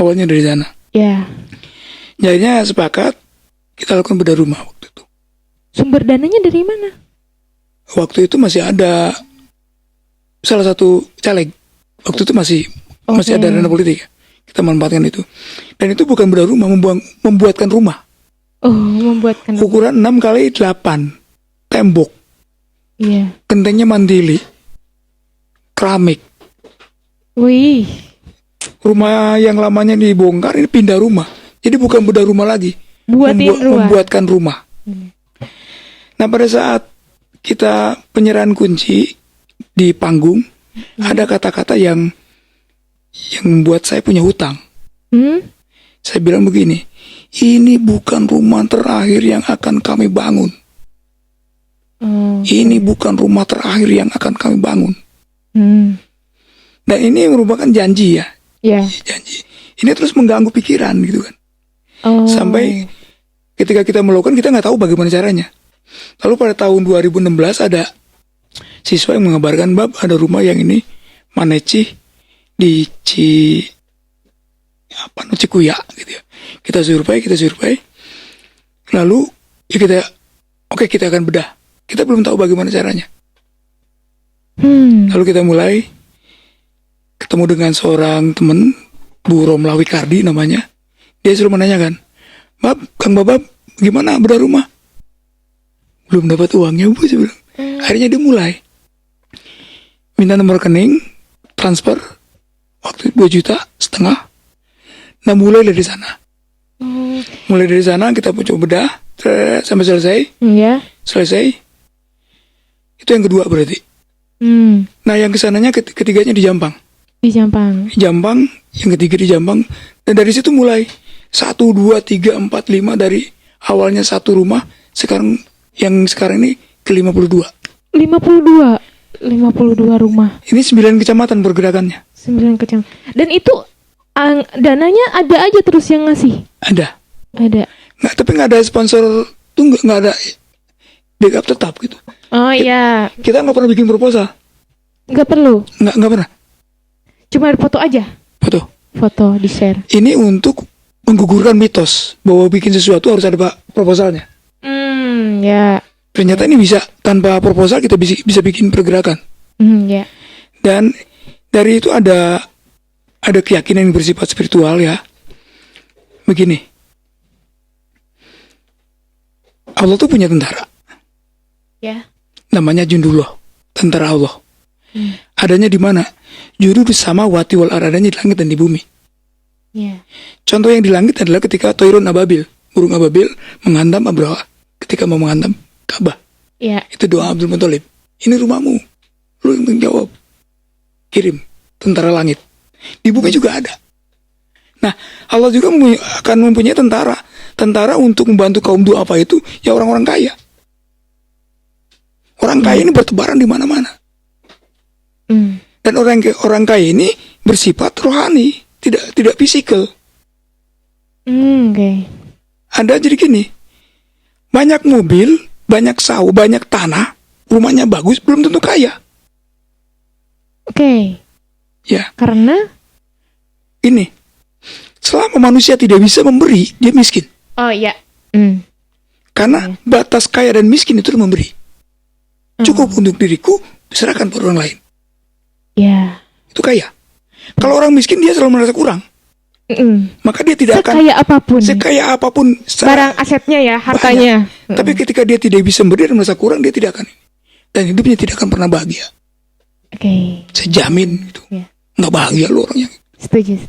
Awalnya dari sana. Ya. Jadinya sepakat kita lakukan bedah rumah waktu itu. Sumber dananya dari mana? Waktu itu masih ada salah satu caleg. Waktu itu masih ada dana politik. Kita manfaatkan itu. Dan itu bukan bedah rumah, membuatkan rumah. Oh, membuatkan ukuran 6x8 tembok. Iya. Gentengnya mandili. Keramik. Wih. Rumah yang lamanya dibongkar ini pindah rumah. Jadi bukan bedah rumah lagi. Membuatkan rumah. Nah, pada saat kita penyerahan kunci di panggung, ada kata-kata yang membuat saya punya hutang. Saya bilang begini, ini bukan rumah terakhir yang akan kami bangun. Ini bukan rumah terakhir yang akan kami bangun. Dan ini merupakan janji ya. Janji. Ini terus mengganggu pikiran gitu kan. Sampai ketika kita melakukan, kita nggak tahu bagaimana caranya. Lalu pada tahun 2016 ada siswa yang mengabarkan, Bab, ada rumah yang ini Maneci di Cikuya gitu ya. Kita survei. Lalu ya kita akan bedah. Kita belum tahu bagaimana caranya. Lalu kita mulai ketemu dengan seorang teman, Bu Romla Wikardi namanya. Dia suruh menanyakan, Kang Babab, gimana bedah rumah? Belum dapat uangnya, Bu, saya bilang. Akhirnya dia mulai minta nomor rekening, transfer waktu 2,5 juta. Nah, mulai dari sana. Mulai dari sana kita coba bedah sampai selesai. Selesai. Itu yang kedua berarti. Nah, yang kesananya ketiganya di Jampang. Yang ketiga di Jampang. Dan dari situ mulai 1, 2, 3, 4, 5 dari awalnya satu rumah, yang sekarang ini ke 52 rumah. Ini 9 kecamatan pergerakannya. 9 kecamatan. Dan itu dananya ada aja terus yang ngasih? Ada. Nggak, tapi nggak ada sponsor tuh, nggak ada backup tetap gitu. Oh iya. Kita nggak pernah bikin proposal. Nggak perlu? Nggak pernah. Cuma foto aja? Foto di share. Ini untuk menggugurkan mitos bahwa bikin sesuatu harus ada proposalnya. Ya. Ternyata ini bisa tanpa proposal kita bisa bikin pergerakan. Ya. Dan dari itu ada keyakinan yang bersifat spiritual ya. Begini. Allah tuh punya tentara. Ya. Namanya Jundullah, tentara Allah. Adanya di mana? Juru sama wati wal ar, adanya di langit dan di bumi. Ya. Contoh yang di langit adalah ketika Toirun Ababil, burung Ababil menghantam Abraha ketika mau menghantam Ka'bah. Ya. Itu doa Abdul Muthalib. Ini rumahmu, lu yang tanggung jawab. Kirim tentara langit. Di bumi juga ada. Nah, Allah juga akan mempunyai tentara untuk membantu kaum du'afa itu ya orang-orang kaya. Orang kaya ini bertebaran di mana-mana. Dan orang kaya ini bersifat rohani, tidak fisikal. Okay. Ada jadi gini, banyak mobil, banyak sawah, banyak tanah, rumahnya bagus, belum tentu kaya. Oke. Ya, Karena ini. Selama manusia tidak bisa memberi, dia miskin. oh iya. Hmm. Karena batas kaya dan miskin itu memberi. Cukup untuk diriku, serahkan pada orang lain. Ya. Itu kaya. Kalau orang miskin dia selalu merasa kurang. Maka dia tidak akan sekaya apapun barang asetnya ya, hartanya. Tapi ketika dia tidak bisa memberi dan merasa kurang, dia tidak akan, dan hidupnya tidak akan pernah bahagia. Oke. Saya jamin itu. Ya. Nggak bahagia loh orangnya. Setuju.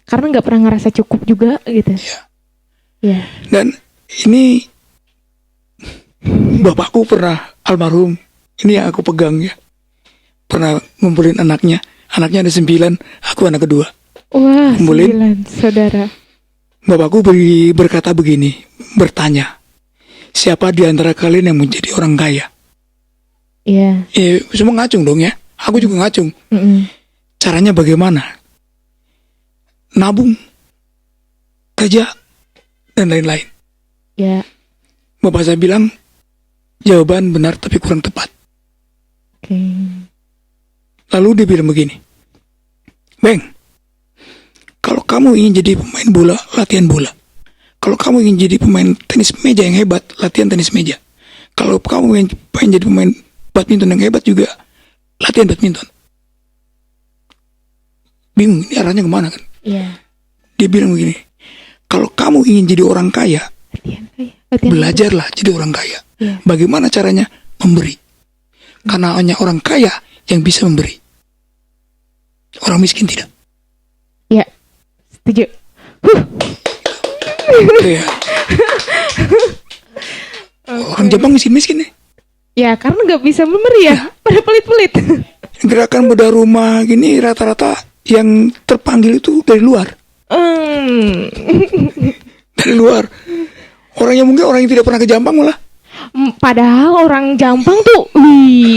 Karena nggak pernah ngerasa cukup juga gitu. Ya. Ya. Dan ini bapakku pernah almarhum. Ini yang aku pegang ya. Pernah ngumpulin anaknya. Anaknya ada 9, aku anak kedua. Wah, Ngumpulin. 9 saudara. Bapakku berkata begini, bertanya, siapa di antara kalian yang menjadi orang kaya? Iya. Semua ngacung dong ya. Aku juga ngacung. Caranya bagaimana? Nabung, kerja, dan lain-lain. Ya. Bapak saya bilang, jawaban benar tapi kurang tepat. Oke. Lalu dia bilang begini, Beng, kalau kamu ingin jadi pemain bola, latihan bola. Kalau kamu ingin jadi pemain tenis meja yang hebat, latihan tenis meja. Kalau kamu ingin jadi pemain badminton yang hebat juga, latihan badminton. Bingung, ini arahnya kemana kan? Iya. Dia bilang begini, kalau kamu ingin jadi orang kaya, belajarlah jadi orang kaya. Iya. Bagaimana caranya? Memberi. Karena hanya orang kaya yang bisa memberi. Orang miskin tidak. Ya, setuju. Ya. Orang Jepang miskin-miskin nih. Ya, karena nggak bisa memberi ya. Pada pelit-pelit. Gerakan bedah rumah gini rata-rata yang terpanggil itu dari luar. Dari luar. Orang yang mungkin orang yang tidak pernah ke Jampang malah. Padahal orang Jampang tuh,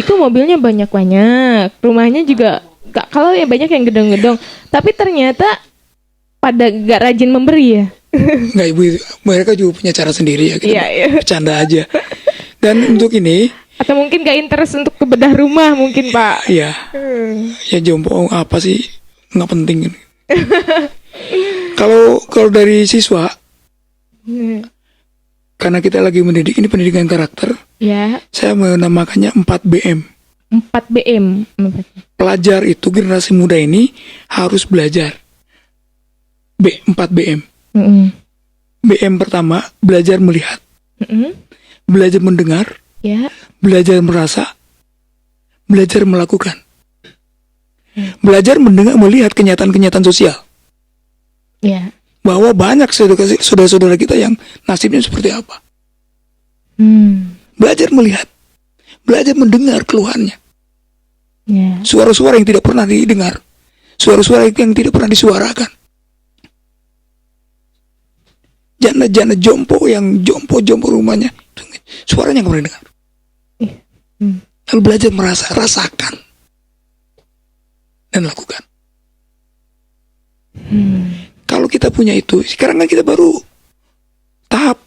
itu mobilnya banyak-banyak. Rumahnya juga kalau ya banyak yang gedong-gedong. Tapi ternyata pada gak rajin memberi ya. Enggak ibu, mereka juga punya cara sendiri ya. Kita bercanda aja. Dan untuk ini, atau mungkin gak interest untuk ke bedah rumah mungkin Pak. Iya. Ya jompo apa sih, nggak penting. Kalau dari siswa, karena kita lagi mendidik, ini pendidikan karakter. Ya. Saya menamakannya 4BM. 4BM. Pelajar itu, generasi muda ini harus belajar. 4BM. BM pertama, belajar melihat. Belajar mendengar. Ya. Belajar merasa. Belajar melakukan. Belajar mendengar, melihat kenyataan-kenyataan sosial. Ya. Bahwa banyak saudara-saudara kita yang nasibnya seperti apa. Belajar melihat. Belajar mendengar keluhannya. Yeah. Suara-suara yang tidak pernah didengar. Suara-suara yang tidak pernah disuarakan. Janda-janda jompo yang jompo rumahnya. Suaranya nggak pernah dengar. Lalu belajar rasakan. Dan lakukan. Kalau kita punya itu, sekarang kan kita baru tahap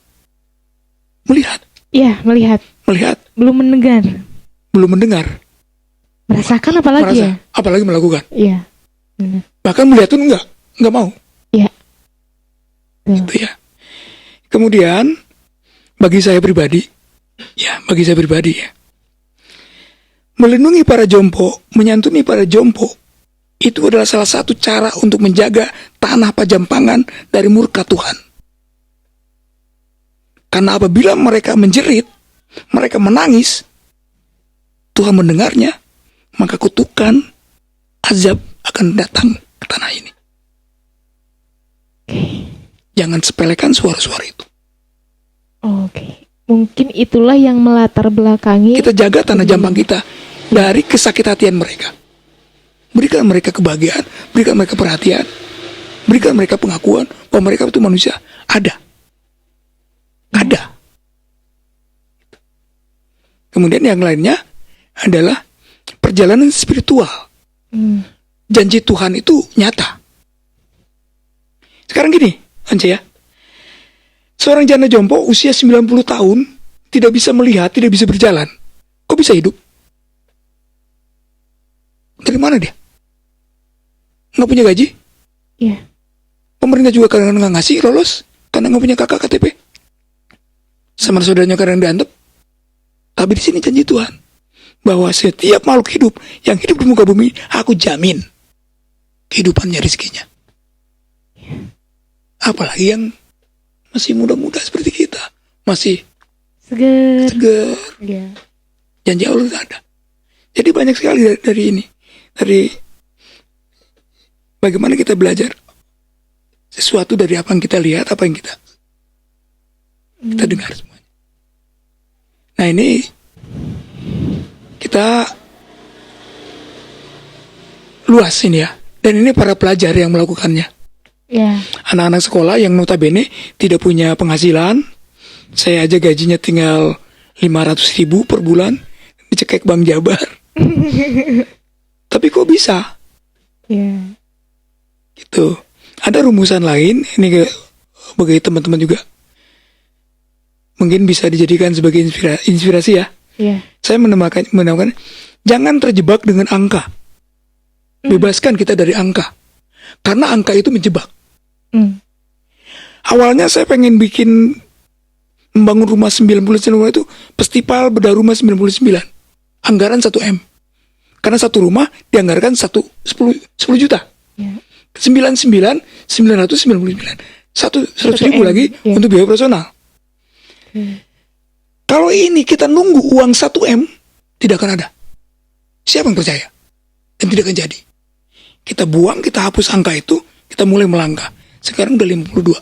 melihat. Iya, melihat. Belum mendengar. Merasakan apalagi ya? Apalagi melakukan. Iya. Bahkan melihat pun enggak mau. Iya. Itu ya. Kemudian bagi saya pribadi ya, melindungi para jompo, menyantuni para jompo, itu adalah salah satu cara untuk menjaga tanah Pajampangan dari murka Tuhan. Karena apabila mereka menjerit, mereka menangis, Tuhan mendengarnya, maka kutukan, azab akan datang ke tanah ini. Jangan sepelekan suara-suara itu. Oke. Mungkin itulah yang melatar belakangi. Kita jaga tanah Jampang kita dari kesakit hatian mereka. Berikan mereka kebahagiaan, berikan mereka perhatian, berikan mereka pengakuan bahwa mereka itu manusia. Ada. Kemudian yang lainnya adalah perjalanan spiritual. Janji Tuhan itu nyata. Sekarang gini, Ance ya. Seorang janda jompo usia 90 tahun tidak bisa melihat, tidak bisa berjalan. Kok bisa hidup? Dari mana dia? Nggak punya gaji. Iya. Pemerintah juga kadang nggak ngasih lolos karena nggak punya kakak KTP. Sama saudaranya kadang diantep. Tapi di sini janji Tuhan bahwa setiap makhluk hidup yang hidup di muka bumi, aku jamin kehidupannya, rezekinya. Apalagi yang masih muda-muda seperti kita, masih Seger. Iya. janji Allah tidak ada. Jadi banyak sekali dari ini, dari bagaimana kita belajar sesuatu dari apa yang kita lihat, apa yang kita dengar semuanya. Nah ini kita luas ini ya, dan ini para pelajar yang melakukannya. Iya. Anak-anak sekolah yang notabene tidak punya penghasilan. Saya aja gajinya tinggal 500.000 per bulan, dicekek Bank Jabar. Tapi kok bisa? Iya. Gitu. Ada rumusan lain, ini bagi teman-teman juga. Mungkin bisa dijadikan sebagai inspirasi ya. Iya. Saya menemukan jangan terjebak dengan angka. Bebaskan kita dari angka. Karena angka itu menjebak. Awalnya saya pengen membangun rumah 99 rumah itu festival bedah rumah 99. Anggaran 1M. Karena satu rumah dianggarkan 10 juta. Iya. 999. 100.000 lagi Iya. untuk biaya operasional. Kalau ini kita nunggu uang 1M, tidak akan ada. Siapa yang percaya? Dan tidak akan jadi. Kita buang, kita hapus angka itu, kita mulai melangkah. Sekarang udah 52.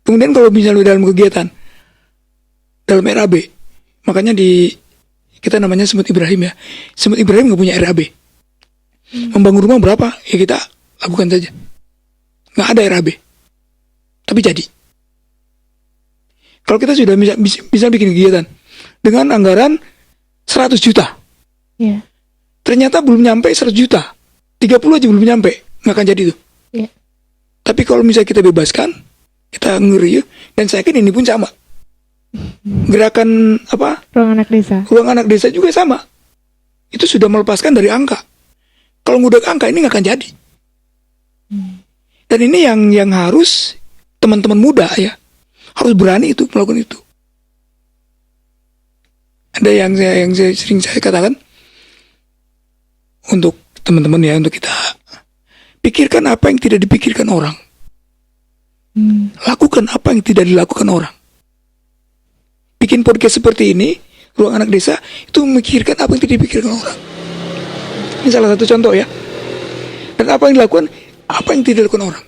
Kemudian kalau misalnya dalam kegiatan, dalam RAB, makanya kita namanya Semut Ibrahim ya. Semut Ibrahim nggak punya RAB. Membangun rumah berapa? Ya kita lakukan saja. Nggak ada RAB. Tapi jadi. Kalau kita sudah bisa bikin kegiatan dengan anggaran 100 juta. Iya. Ternyata belum nyampe 100 juta. 30 aja belum nyampe. Nggak akan jadi tuh. Iya. Tapi kalau misalnya kita bebaskan, kita ngeri, dan saya yakin ini pun sama. Gerakan apa? Ruang anak desa. Ruang anak desa juga sama. Itu sudah melepaskan dari angka. Kalau ngudak angka ini nggak akan jadi. Dan ini yang harus teman-teman muda ya, harus berani itu melakukan itu. Ada yang sering saya katakan untuk teman-teman ya, untuk kita pikirkan apa yang tidak dipikirkan orang. Lakukan apa yang tidak dilakukan orang. Bikin podcast seperti ini, Ruang Anak Desa, itu memikirkan apa yang tidak dipikirkan orang. Ini salah satu contoh ya. Dan apa yang dilakukan, apa yang tidak dilakukan orang.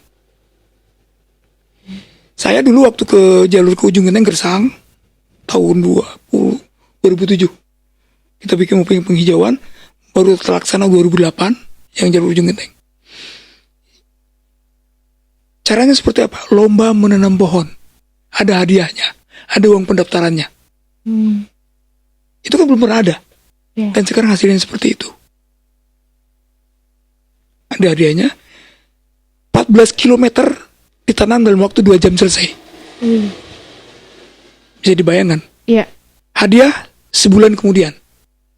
Saya dulu waktu ke jalur ke Ujung Genteng Gersang tahun 2007, kita bikin penghijauan, baru terlaksana 2008 yang jalur Ujung Genteng. Caranya seperti apa? Lomba menanam pohon. Ada hadiahnya, ada uang pendaftarannya. Itu kan belum pernah ada. Yeah. Dan sekarang hasilnya seperti itu. Ada hadiahnya 14 km ditanam dalam waktu 2 jam selesai. Bisa dibayangkan. Iya. Hadiah sebulan kemudian.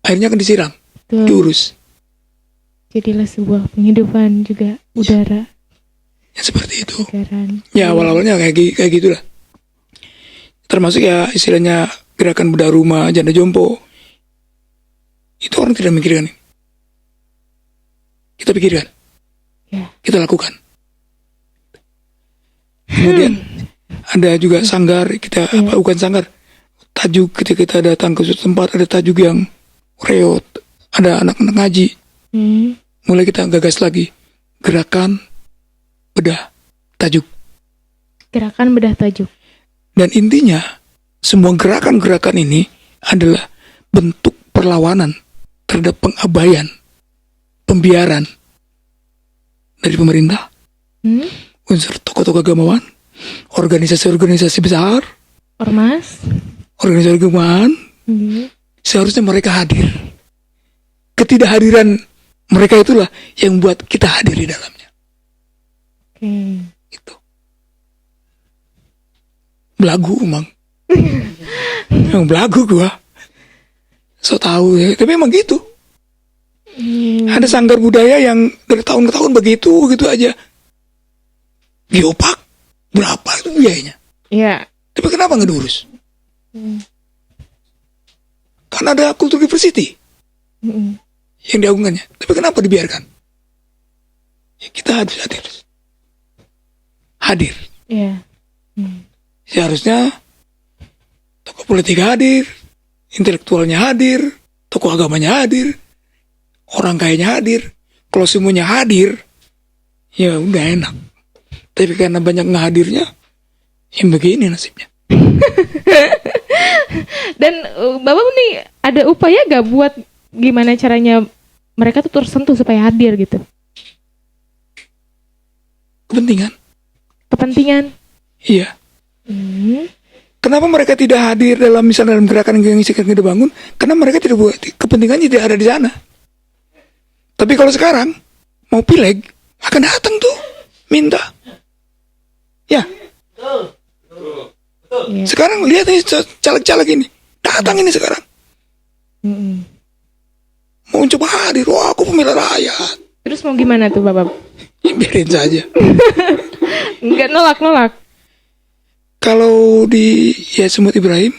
Akhirnya akan disiram, Betul. diurus. Jadilah sebuah penghidupan juga udara. Ya seperti itu. Segaran. Ya awal-awalnya kayak gitulah. Termasuk ya istilahnya gerakan bedah rumah, janda jompo. Itu orang tidak mikirkan. Kita pikirkan. Ya. Kita lakukan. Kemudian ada juga sanggar, kita bukan sanggar. Tajuk ketika kita datang ke suatu tempat, ada tajuk yang reot, ada anak-anak ngaji. Mulai kita gagas lagi gerakan bedah tajuk. Gerakan bedah tajuk. Dan intinya semua gerakan-gerakan ini adalah bentuk perlawanan terhadap pengabaian, pembiaran dari pemerintah, unsur tokoh-tokoh agamawan, organisasi-organisasi besar, Ormas. organisasi agamawan. Seharusnya mereka hadir. Ketidakhadiran mereka itulah yang membuat kita hadir di dalamnya. Itu belagu emang. Emang belagu gua. So tahu ya, tapi emang gitu. Ada sanggar budaya yang dari tahun ke tahun begitu aja. Geopark berapa itu biayanya? Iya. Tapi kenapa nggak diurus? Kan ada kultur diversity yang diagungannya. Tapi kenapa dibiarkan? Ya, kita harus hadir. Iya. Seharusnya tokoh politik hadir, intelektualnya hadir, tokoh agamanya hadir, orang kayanya hadir. Kalau semuanya hadir, ya udah enak. Tapi karena banyak nggak hadirnya, yang begini nasibnya. Dan Bapak nih ada upaya gak buat gimana caranya mereka tuh tersentuh supaya hadir gitu? Kepentingan? Iya. Kenapa mereka tidak hadir dalam gerakan yang kita bangun? Karena mereka tidak buat kepentingannya tidak ada di sana. Tapi kalau sekarang mau pileg akan datang tuh minta. Ya. Yeah. Sekarang lihat nih caleg-caleg ini datang ini sekarang. Mau coba hadir, wah aku pemilih rakyat. Terus mau gimana tuh Bapak? Ya, biarin saja. Enggak nolak. Kalau di Semut Ibrahim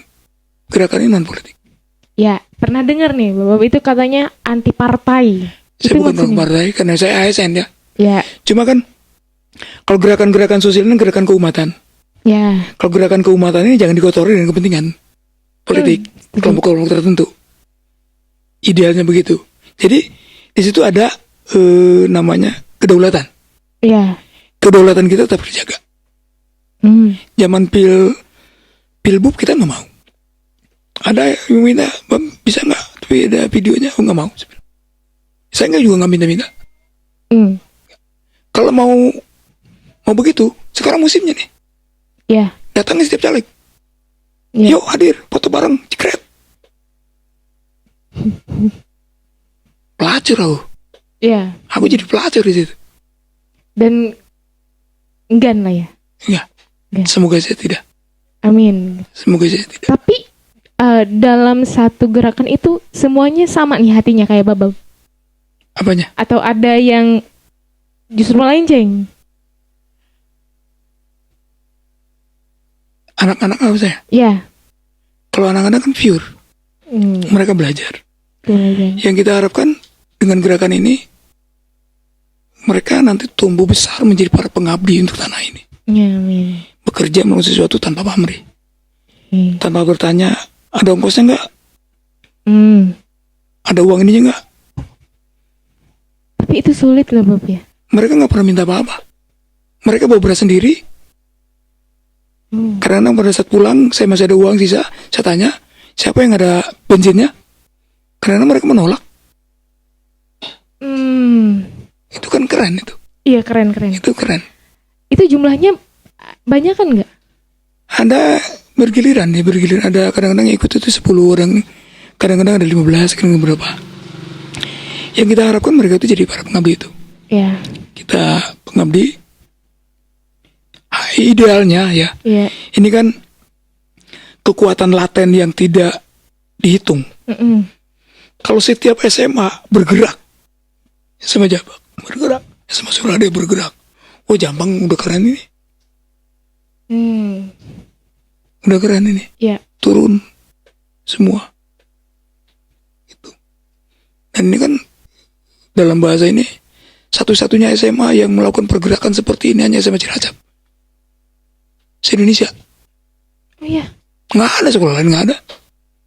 gerakan ini non politik. Ya pernah dengar nih Bapak itu katanya anti partai. Saya bukan orang partai karena saya ASN ya. Ya. Cuma kan kalau gerakan-gerakan sosial ini gerakan keumatan. Ya. Kalau gerakan keumatan ini jangan dikotori dengan kepentingan politik kelompok-kelompok tertentu. Idealnya begitu. Jadi di situ ada namanya kedaulatan. Ya. Kedaulatan kita tetap dijaga. Zaman pilbub kita nggak mau. Ada yang minta, Bang, bisa nggak? Tapi ada videonya, aku nggak mau. Saya juga nggak minta-minta. Kalau mau begitu, sekarang musimnya nih. Ya. Datangnya setiap caleg. Ya. Yuk hadir, foto bareng, jekret. Pelacur aku. Ya. Aku jadi pelacur di situ. Dan enggan lah ya. Enggak. Semoga saya tidak. Amin. Semoga saya tidak. Tapi dalam satu gerakan itu semuanya sama nih hatinya kayak Babab. Apanya? Atau ada yang justru melenceng? Anak-anak apa saya? Ya. Kalau anak-anak kan pure. Mereka belajar. Belajar. Yang kita harapkan dengan gerakan ini, mereka nanti tumbuh besar menjadi para pengabdi untuk tanah ini. Ya, amin. Bekerja melakukan sesuatu tanpa pamrih. Tanpa bertanya, ada ongkosnya nggak? Ada uang ininya nggak? Tapi itu sulit loh Bob ya. Mereka nggak pernah minta apa-apa. Mereka bawa beras sendiri. Karena pada saat pulang, saya masih ada uang sisa. Saya tanya, siapa yang ada bensinnya? Karena mereka menolak. Itu kan keren itu. Iya keren. Itu keren. Itu jumlahnya banyak kan nggak? Ada bergiliran. Ada kadang-kadang yang ikut itu 10 orang. Kadang-kadang ada 15, kadang-kadang berapa. Yang kita harapkan mereka itu jadi para pengabdi itu. Iya. Kita pengabdi. Idealnya ya. Iya. Ini kan kekuatan laten yang tidak dihitung. Kalau setiap SMA bergerak, SMA Jabak bergerak, SMA Surade bergerak. Oh Jambang udah keren ini. Udah keren ini. Iya. Turun semua. Itu. Dan ini kan dalam bahasa ini satu-satunya SMA yang melakukan pergerakan seperti ini hanya SMA Cilacap. Se-Indonesia. Oh iya. Nggak ada sekolah lain, nggak ada.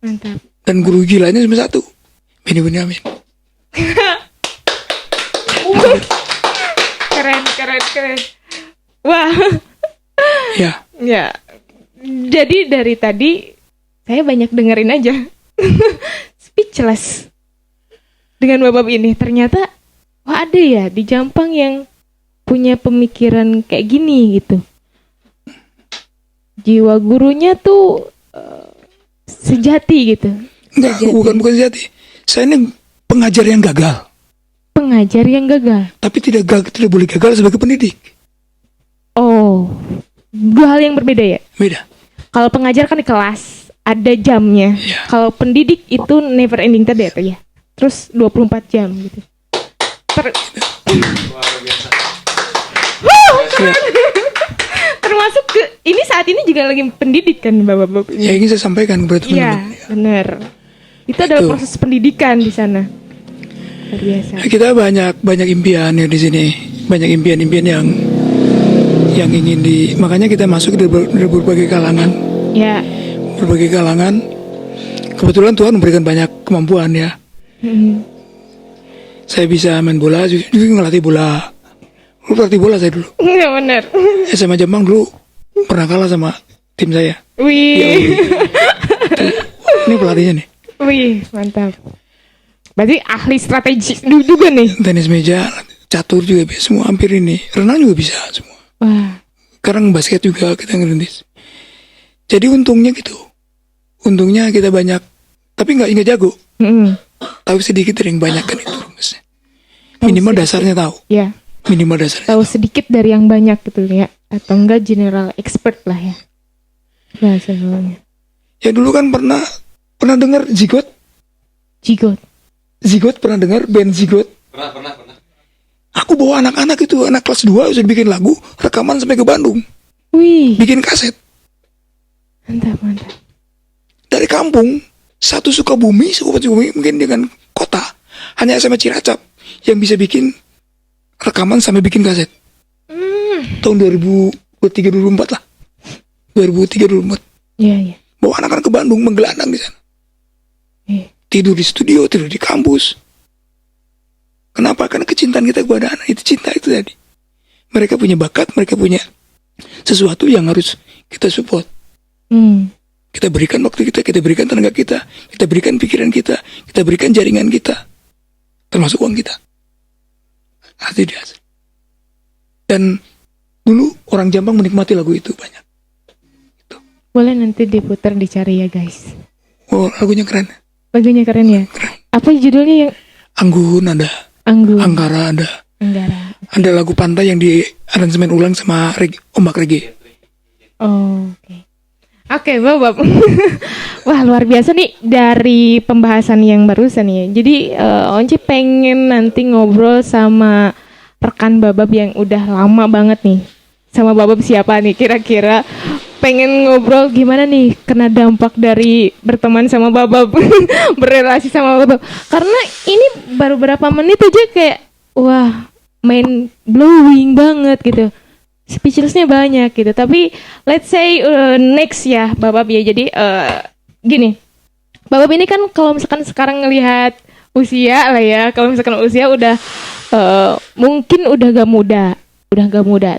Mantap. Dan guru gilanya cuma satu. Bini amin. Keren. Wah. Ya. Ya. Jadi dari tadi saya banyak dengerin aja. Speechless. Dengan Bapak ini ternyata wah ada ya di Jampang yang punya pemikiran kayak gini gitu. Jiwa gurunya tuh sejati gitu. Enggak, bukan sejati. Saya ini pengajar yang gagal. Pengajar yang gagal. Tapi tidak boleh gagal sebagai pendidik. Oh, dua hal yang berbeda ya? Beda. Kalau pengajar kan di kelas, ada jamnya. Ya. Kalau pendidik itu never ending tadi atau ya? terus 24 jam gitu. Ya, Termasuk ini saat ini juga lagi pendidikan Bapak-bapak. ya ingin saya sampaikan kepada Iya, teman-teman. benar. Itu adalah Itu. proses pendidikan di sana. Luar biasa. Kita banyak impian ya di sini, banyak impian-impian yang ingin makanya kita masuk dari berbagai kalangan, Ya. berbagai kalangan. Kebetulan Tuhan memberikan banyak kemampuan ya. Hmm. Saya bisa main bola, juga ngelatih bola. Dulu pelatih bola saya dulu. Iya benar. SMA Jambang dulu pernah kalah sama tim saya. Wih. Ini pelatihnya nih. Wih, mantap. Berarti ahli strategi juga nih. Tenis meja, catur juga bisa, semua hampir ini. Renang juga bisa semua. Wah. Sekarang basket juga kita ngerintis. Jadi untungnya gitu. Untungnya kita banyak, tapi nggak jago. Mm-mm. Tahu sedikit dari yang banyak kan itu rumusnya. Minimal dasarnya tahu. Ya, Minimal dasarnya. tahu sedikit dari yang banyak gitu ya, atau enggak general expert lah ya. Bahasa bawahnya. Ya dulu kan pernah dengar Zigot? Jigot. Zigot pernah dengar band Zigot? Pernah. Aku bawa anak-anak itu, anak kelas 2 udah bikin lagu, rekaman sampai ke Bandung. Wih, Bikin kaset. mantap. Dari kampung, satu Sukabumi mungkin dengan kota. Hanya SMA Cilacap yang bisa bikin rekaman sampai bikin kaset. Tahun 2003-2004 lah. 2003-2004. Iya. Bawa anak-anak ke Bandung, menggelandang di sana. Tidur di studio, tidur di kampus. Kenapa? Karena kecintaan kita kepada anak. Itu cinta itu tadi. Mereka punya bakat, mereka punya sesuatu yang harus kita support. Kita berikan waktu kita berikan tenaga kita berikan pikiran kita berikan jaringan kita, termasuk uang kita. Hati dia. Dan dulu orang Jambang menikmati lagu itu banyak. Boleh nanti diputar dicari ya guys. Oh, lagunya keren. Lagunya keren ya. Apa judulnya yang Anggun ada, Anggun? Anggara ada. Anggara. Ada lagu pantai yang di aransemen ulang sama ombak reggae. Oh, Oke, Bapak. Wah, luar biasa nih dari pembahasan yang barusan ya. Jadi Onci pengen nanti ngobrol sama rekan Babab yang udah lama banget nih. Sama Babab siapa nih kira-kira? Pengen ngobrol gimana nih kena dampak dari berteman sama Babab, berrelasi sama Babab. Karena ini baru berapa menit aja kayak wah, mind blowing banget gitu. Speechlessnya banyak gitu. Tapi let's say next ya Babab ya. Jadi gini, Babab ini kan kalau misalkan sekarang ngelihat usia lah ya, kalau misalkan usia udah mungkin udah gak muda.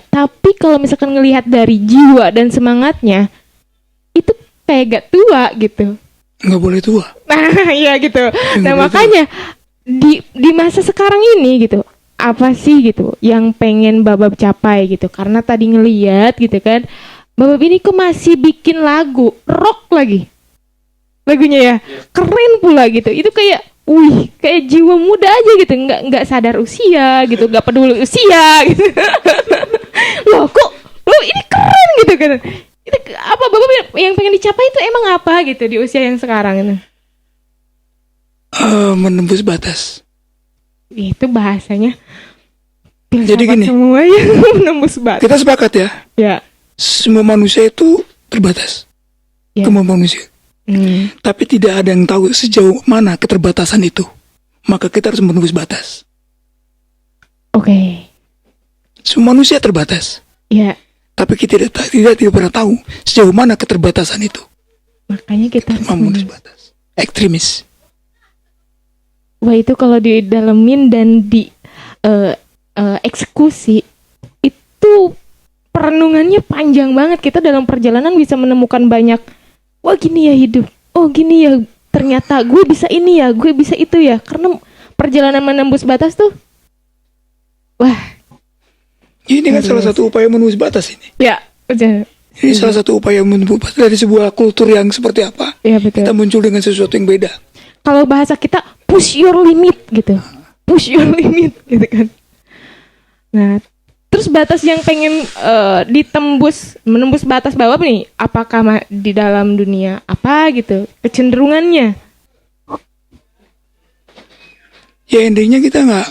Tapi kalau misalkan ngelihat dari jiwa dan semangatnya, itu kayak gak tua gitu. Nggak boleh tua. Nah iya gitu. Nah boleh makanya di masa sekarang ini gitu, apa sih gitu yang pengen Babab capai gitu? Karena tadi ngeliat gitu kan, Babab ini kok masih bikin lagu rock lagi, lagunya ya keren pula gitu. Itu kayak, kayak jiwa muda aja gitu, nggak sadar usia gitu, nggak peduli usia gitu. Loh kok, ini keren gitu kan? Itu apa Babab yang pengen dicapai itu emang apa gitu di usia yang sekarang itu? Menembus batas. Itu bahasanya Jadi gini, semua ya menembus batas. kita sepakat ya, Ya. semua manusia itu terbatas. Ya. Kemampuan manusia. Tapi tidak ada yang tahu sejauh mana keterbatasan itu. Maka kita harus menembus batas. Oke. Semua manusia terbatas. Ya. Tapi kita tidak pernah tahu sejauh mana keterbatasan itu. Makanya kita harus Menembus batas. Ekstremis. Wah itu kalau didalemin dan di eksekusi itu perenungannya panjang banget. Kita dalam perjalanan bisa menemukan banyak. Wah gini ya hidup. Oh gini ya ternyata gue bisa ini ya, gue bisa itu ya. Karena perjalanan menembus batas tuh. Wah. Ini kan salah satu upaya menembus batas ini. Ya. Ini salah satu upaya menembus batas dari sebuah kultur yang seperti apa. Ya betul. Kita muncul dengan sesuatu yang beda. Kalau bahasa kita push your limit gitu. Push your limit gitu kan. Nah, terus batas yang pengen menembus batas Babab nih, apakah di dalam dunia apa gitu? Kecenderungannya. Ya endingnya kita nggak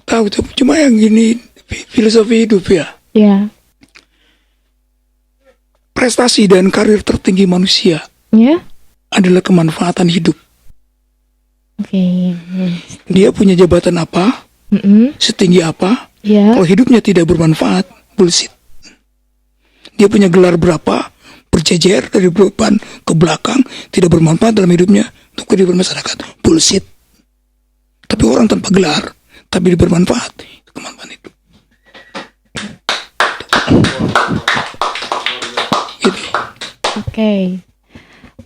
tahu tuh. Cuma yang gini filosofi hidup ya. Ya. Prestasi dan karir tertinggi manusia Ya. adalah kemanfaatan hidup. Oke. Dia punya jabatan apa, setinggi apa, Ya. kalau hidupnya tidak bermanfaat, bullshit. Dia punya gelar berapa, berjejer dari depan ke belakang, tidak bermanfaat dalam hidupnya untuk kehidupan masyarakat, bullshit. Tapi orang tanpa gelar, tapi dia bermanfaat, itu kemanfaatan hidup. Gitu. Oke.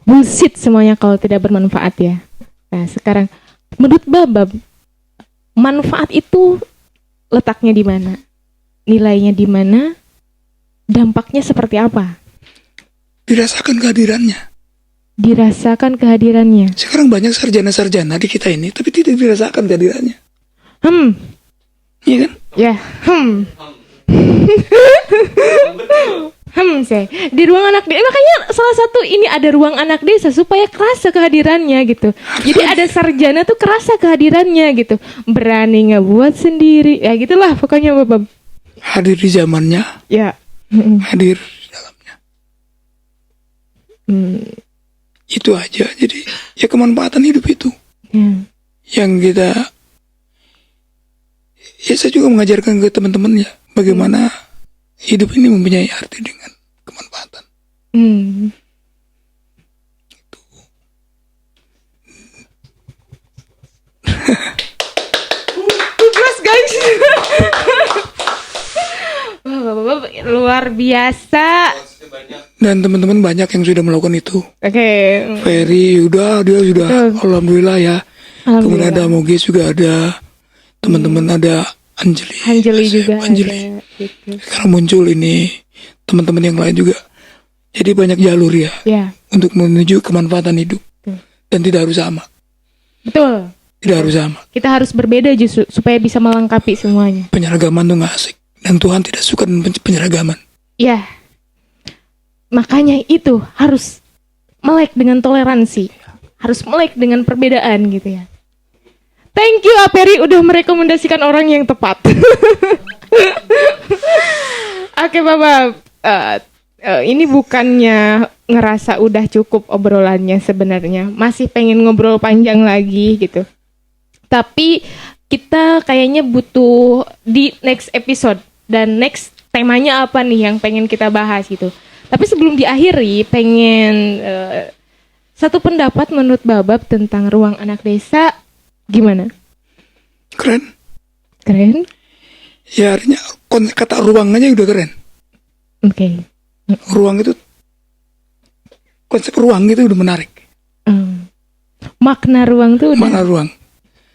Bullshit semuanya kalau tidak bermanfaat ya. Nah, sekarang menurut Babab, manfaat itu letaknya di mana? Nilainya di mana? Dampaknya seperti apa? Dirasakan kehadirannya. Dirasakan kehadirannya. Sekarang banyak sarjana-sarjana di kita ini, tapi tidak dirasakan kehadirannya. Iya kan? Ya, saya di ruang anak desa, makanya salah satu ini ada ruang anak desa supaya kerasa kehadirannya gitu. Jadi ada sarjana tuh kerasa kehadirannya gitu, berani ngebuat sendiri, ya gitulah pokoknya Bapak. Hadir di zamannya, Ya. hadir di dalamnya. Itu aja. Jadi ya kemanfaatan hidup itu yang kita. Ya saya juga mengajarkan ke teman-teman ya bagaimana hidup ini mempunyai arti dengan kemanfaatan. Plus guys. Wah, luar biasa. Dan teman-teman banyak yang sudah melakukan itu. Oke. Ferry dia sudah, alhamdulillah ya. Kemudian ada Mogis juga ada, teman-teman ada Anjeli juga Anjeli. ada, gitu. Sekarang muncul ini teman-teman yang lain juga. Jadi banyak jalur ya, untuk menuju kemanfaatan hidup. Dan tidak harus sama. Betul. Tidak harus sama. Kita harus berbeda justru supaya bisa melengkapi semuanya. Penyeragaman tuh gak asik. Dan Tuhan tidak suka dengan penyeragaman. Ya. Makanya itu harus melek dengan toleransi. Harus melek dengan perbedaan gitu ya. Thank you Aperi udah merekomendasikan orang yang tepat. Oke Bapak, ini bukannya ngerasa udah cukup obrolannya sebenarnya. Masih pengen ngobrol panjang lagi gitu. Tapi kita kayaknya butuh di next episode. Dan next temanya apa nih yang pengen kita bahas gitu. Tapi sebelum diakhiri, pengen satu pendapat menurut Babab tentang ruang anak desa. Gimana? Keren. Keren? Ya artinya kata ruang aja udah keren. Oke. Ruang itu, konsep ruang itu udah menarik. Makna ruang tuh udah. Makna ruang.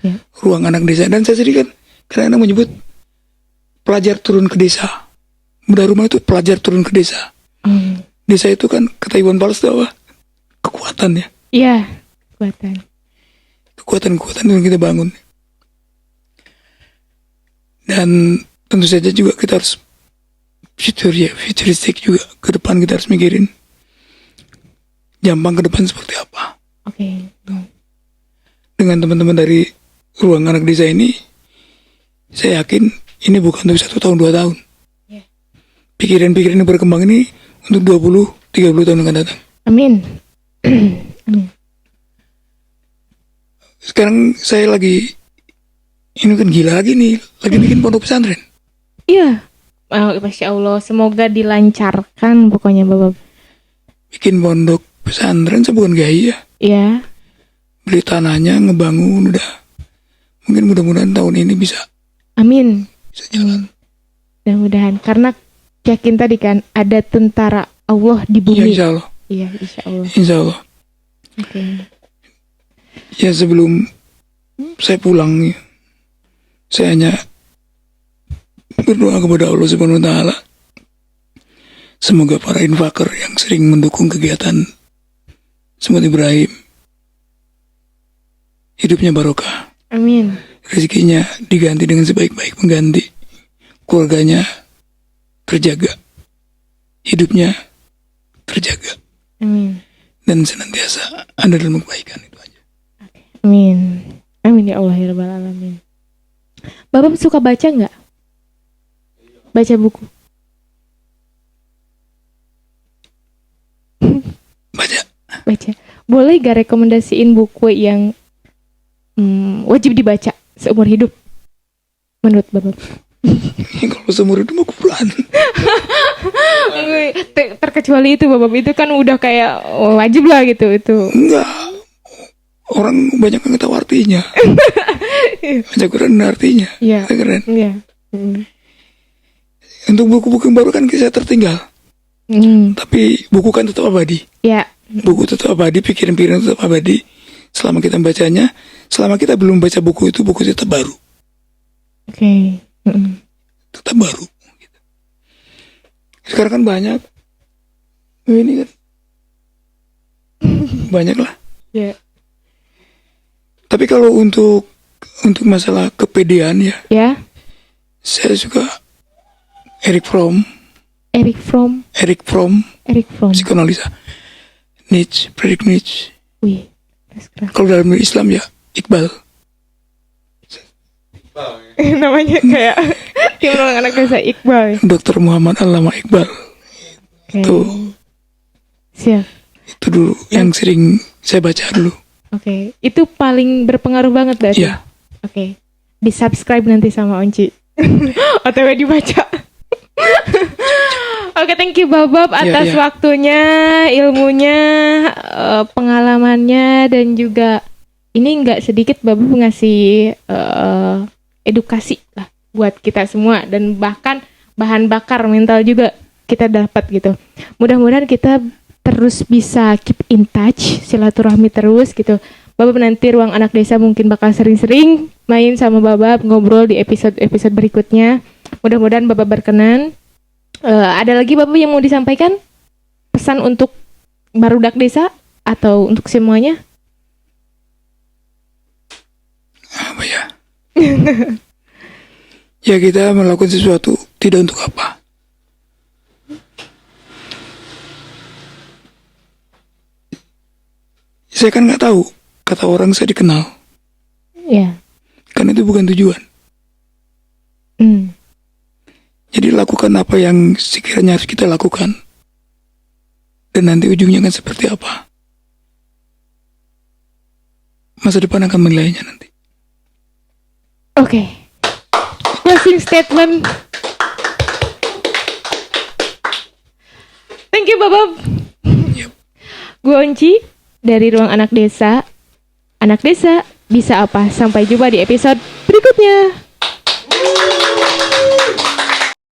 Ya. Ruang anak desa. Dan saya sendiri kan kadang-kadang menyebut pelajar turun ke desa. Mudah rumah itu pelajar turun ke desa. Desa itu kan kata Iwan Fals itu apa? Kekuatan ya. Iya, kekuatan. Kekuatan yang kita bangun. Dan tentu saja juga kita harus futuristik juga. Ke depan kita harus mikirin Jampang ke depan seperti apa. Oke. Dengan teman-teman dari ruang anak desa ini, saya yakin ini bukan untuk 1 tahun 2 tahun. Pikiran-pikiran yang berkembang ini untuk 20-30 tahun yang akan datang. Amin. Amin. Sekarang saya lagi, ini kan gila lagi nih, lagi bikin pondok pesantren. Iya. Masya Allah, semoga dilancarkan pokoknya Bapak. Bikin pondok pesantren saya bukan gaya. Iya. Beli tanahnya, ngebangun udah. Mungkin mudah-mudahan tahun ini bisa. Amin. Bisa jalan. Mudah-mudahan karena yakin tadi kan ada tentara Allah di bumi. Ya, insya Allah. Iya, insya Allah. Insya Allah. Oke. Ya sebelum saya pulang, saya hanya berdoa kepada Allah Subhanahu Wa Taala. Semoga para infaker yang sering mendukung kegiatan Smut Ibrahim hidupnya barokah. Amin. Rezekinya diganti dengan sebaik-baik pengganti. Keluarganya terjaga. Hidupnya terjaga. Amin. Dan senantiasa ada dalam kebaikan itu aja. Amin. Amin ya Allah ya Rabbal Alamin. Bapak suka baca nggak? Baca buku? Baca. Baca. Boleh gak rekomendasiin buku yang wajib dibaca seumur hidup menurut Bapak? Kalau seumur hidup mah Quran. Terkecuali itu Bapak, itu kan udah kayak wajib lah gitu itu. Enggak. Orang banyak yang tahu artinya. Baca Quran ada artinya. Iya. Keren. Iya. Untuk buku-buku yang baru kan saya tertinggal. Tapi buku kan tetap abadi. Ya. Buku tetap abadi, pikiran-pikiran tetap abadi. Selama kita membacanya, selama kita belum baca buku itu tetap baru. Oke. Tetap baru. Sekarang kan banyak. Ini kan banyak lah. Ya. Tapi kalau untuk masalah kepedean ya, Ya. saya suka Eric Fromm, psikanalisa. Friedrich Nietzsche. Wih, keren. Kalau dalam Islam ya Iqbal. Namanya kayak tim orang anak desa Iqbal. Dr. Muhammad Allama Iqbal. Okay. Itu Siap. Itu dulu yang sering saya baca dulu. Oke. Itu paling berpengaruh banget berarti. Iya. Oke. Di-subscribe nanti sama Onci. OTW dibaca. Oke, thank you Babab atas waktunya, ilmunya, pengalamannya, dan juga ini nggak sedikit Babab ngasih edukasi lah buat kita semua, dan bahkan bahan bakar mental juga kita dapat gitu. Mudah-mudahan kita terus bisa keep in touch, silaturahmi terus gitu. Babab nanti Ruang Anak Desa mungkin bakal sering-sering main sama Babab, ngobrol di episode berikutnya. Mudah-mudahan Babab berkenan. Ada lagi Bapak yang mau disampaikan? Pesan untuk barudak desa atau untuk semuanya? Apa ya? Ya kita melakukan sesuatu tidak untuk apa. Saya kan nggak tahu, kata orang saya dikenal. Ya. Karena itu bukan tujuan. Jadi lakukan apa yang sekiranya harus kita lakukan. Dan nanti ujungnya akan seperti apa. Masa depan akan menilainya nanti. Oke. Closing statement. Thank you Babab. Yep. Gue Onci dari Ruang Anak Desa. Anak Desa bisa apa? Sampai jumpa di episode berikutnya.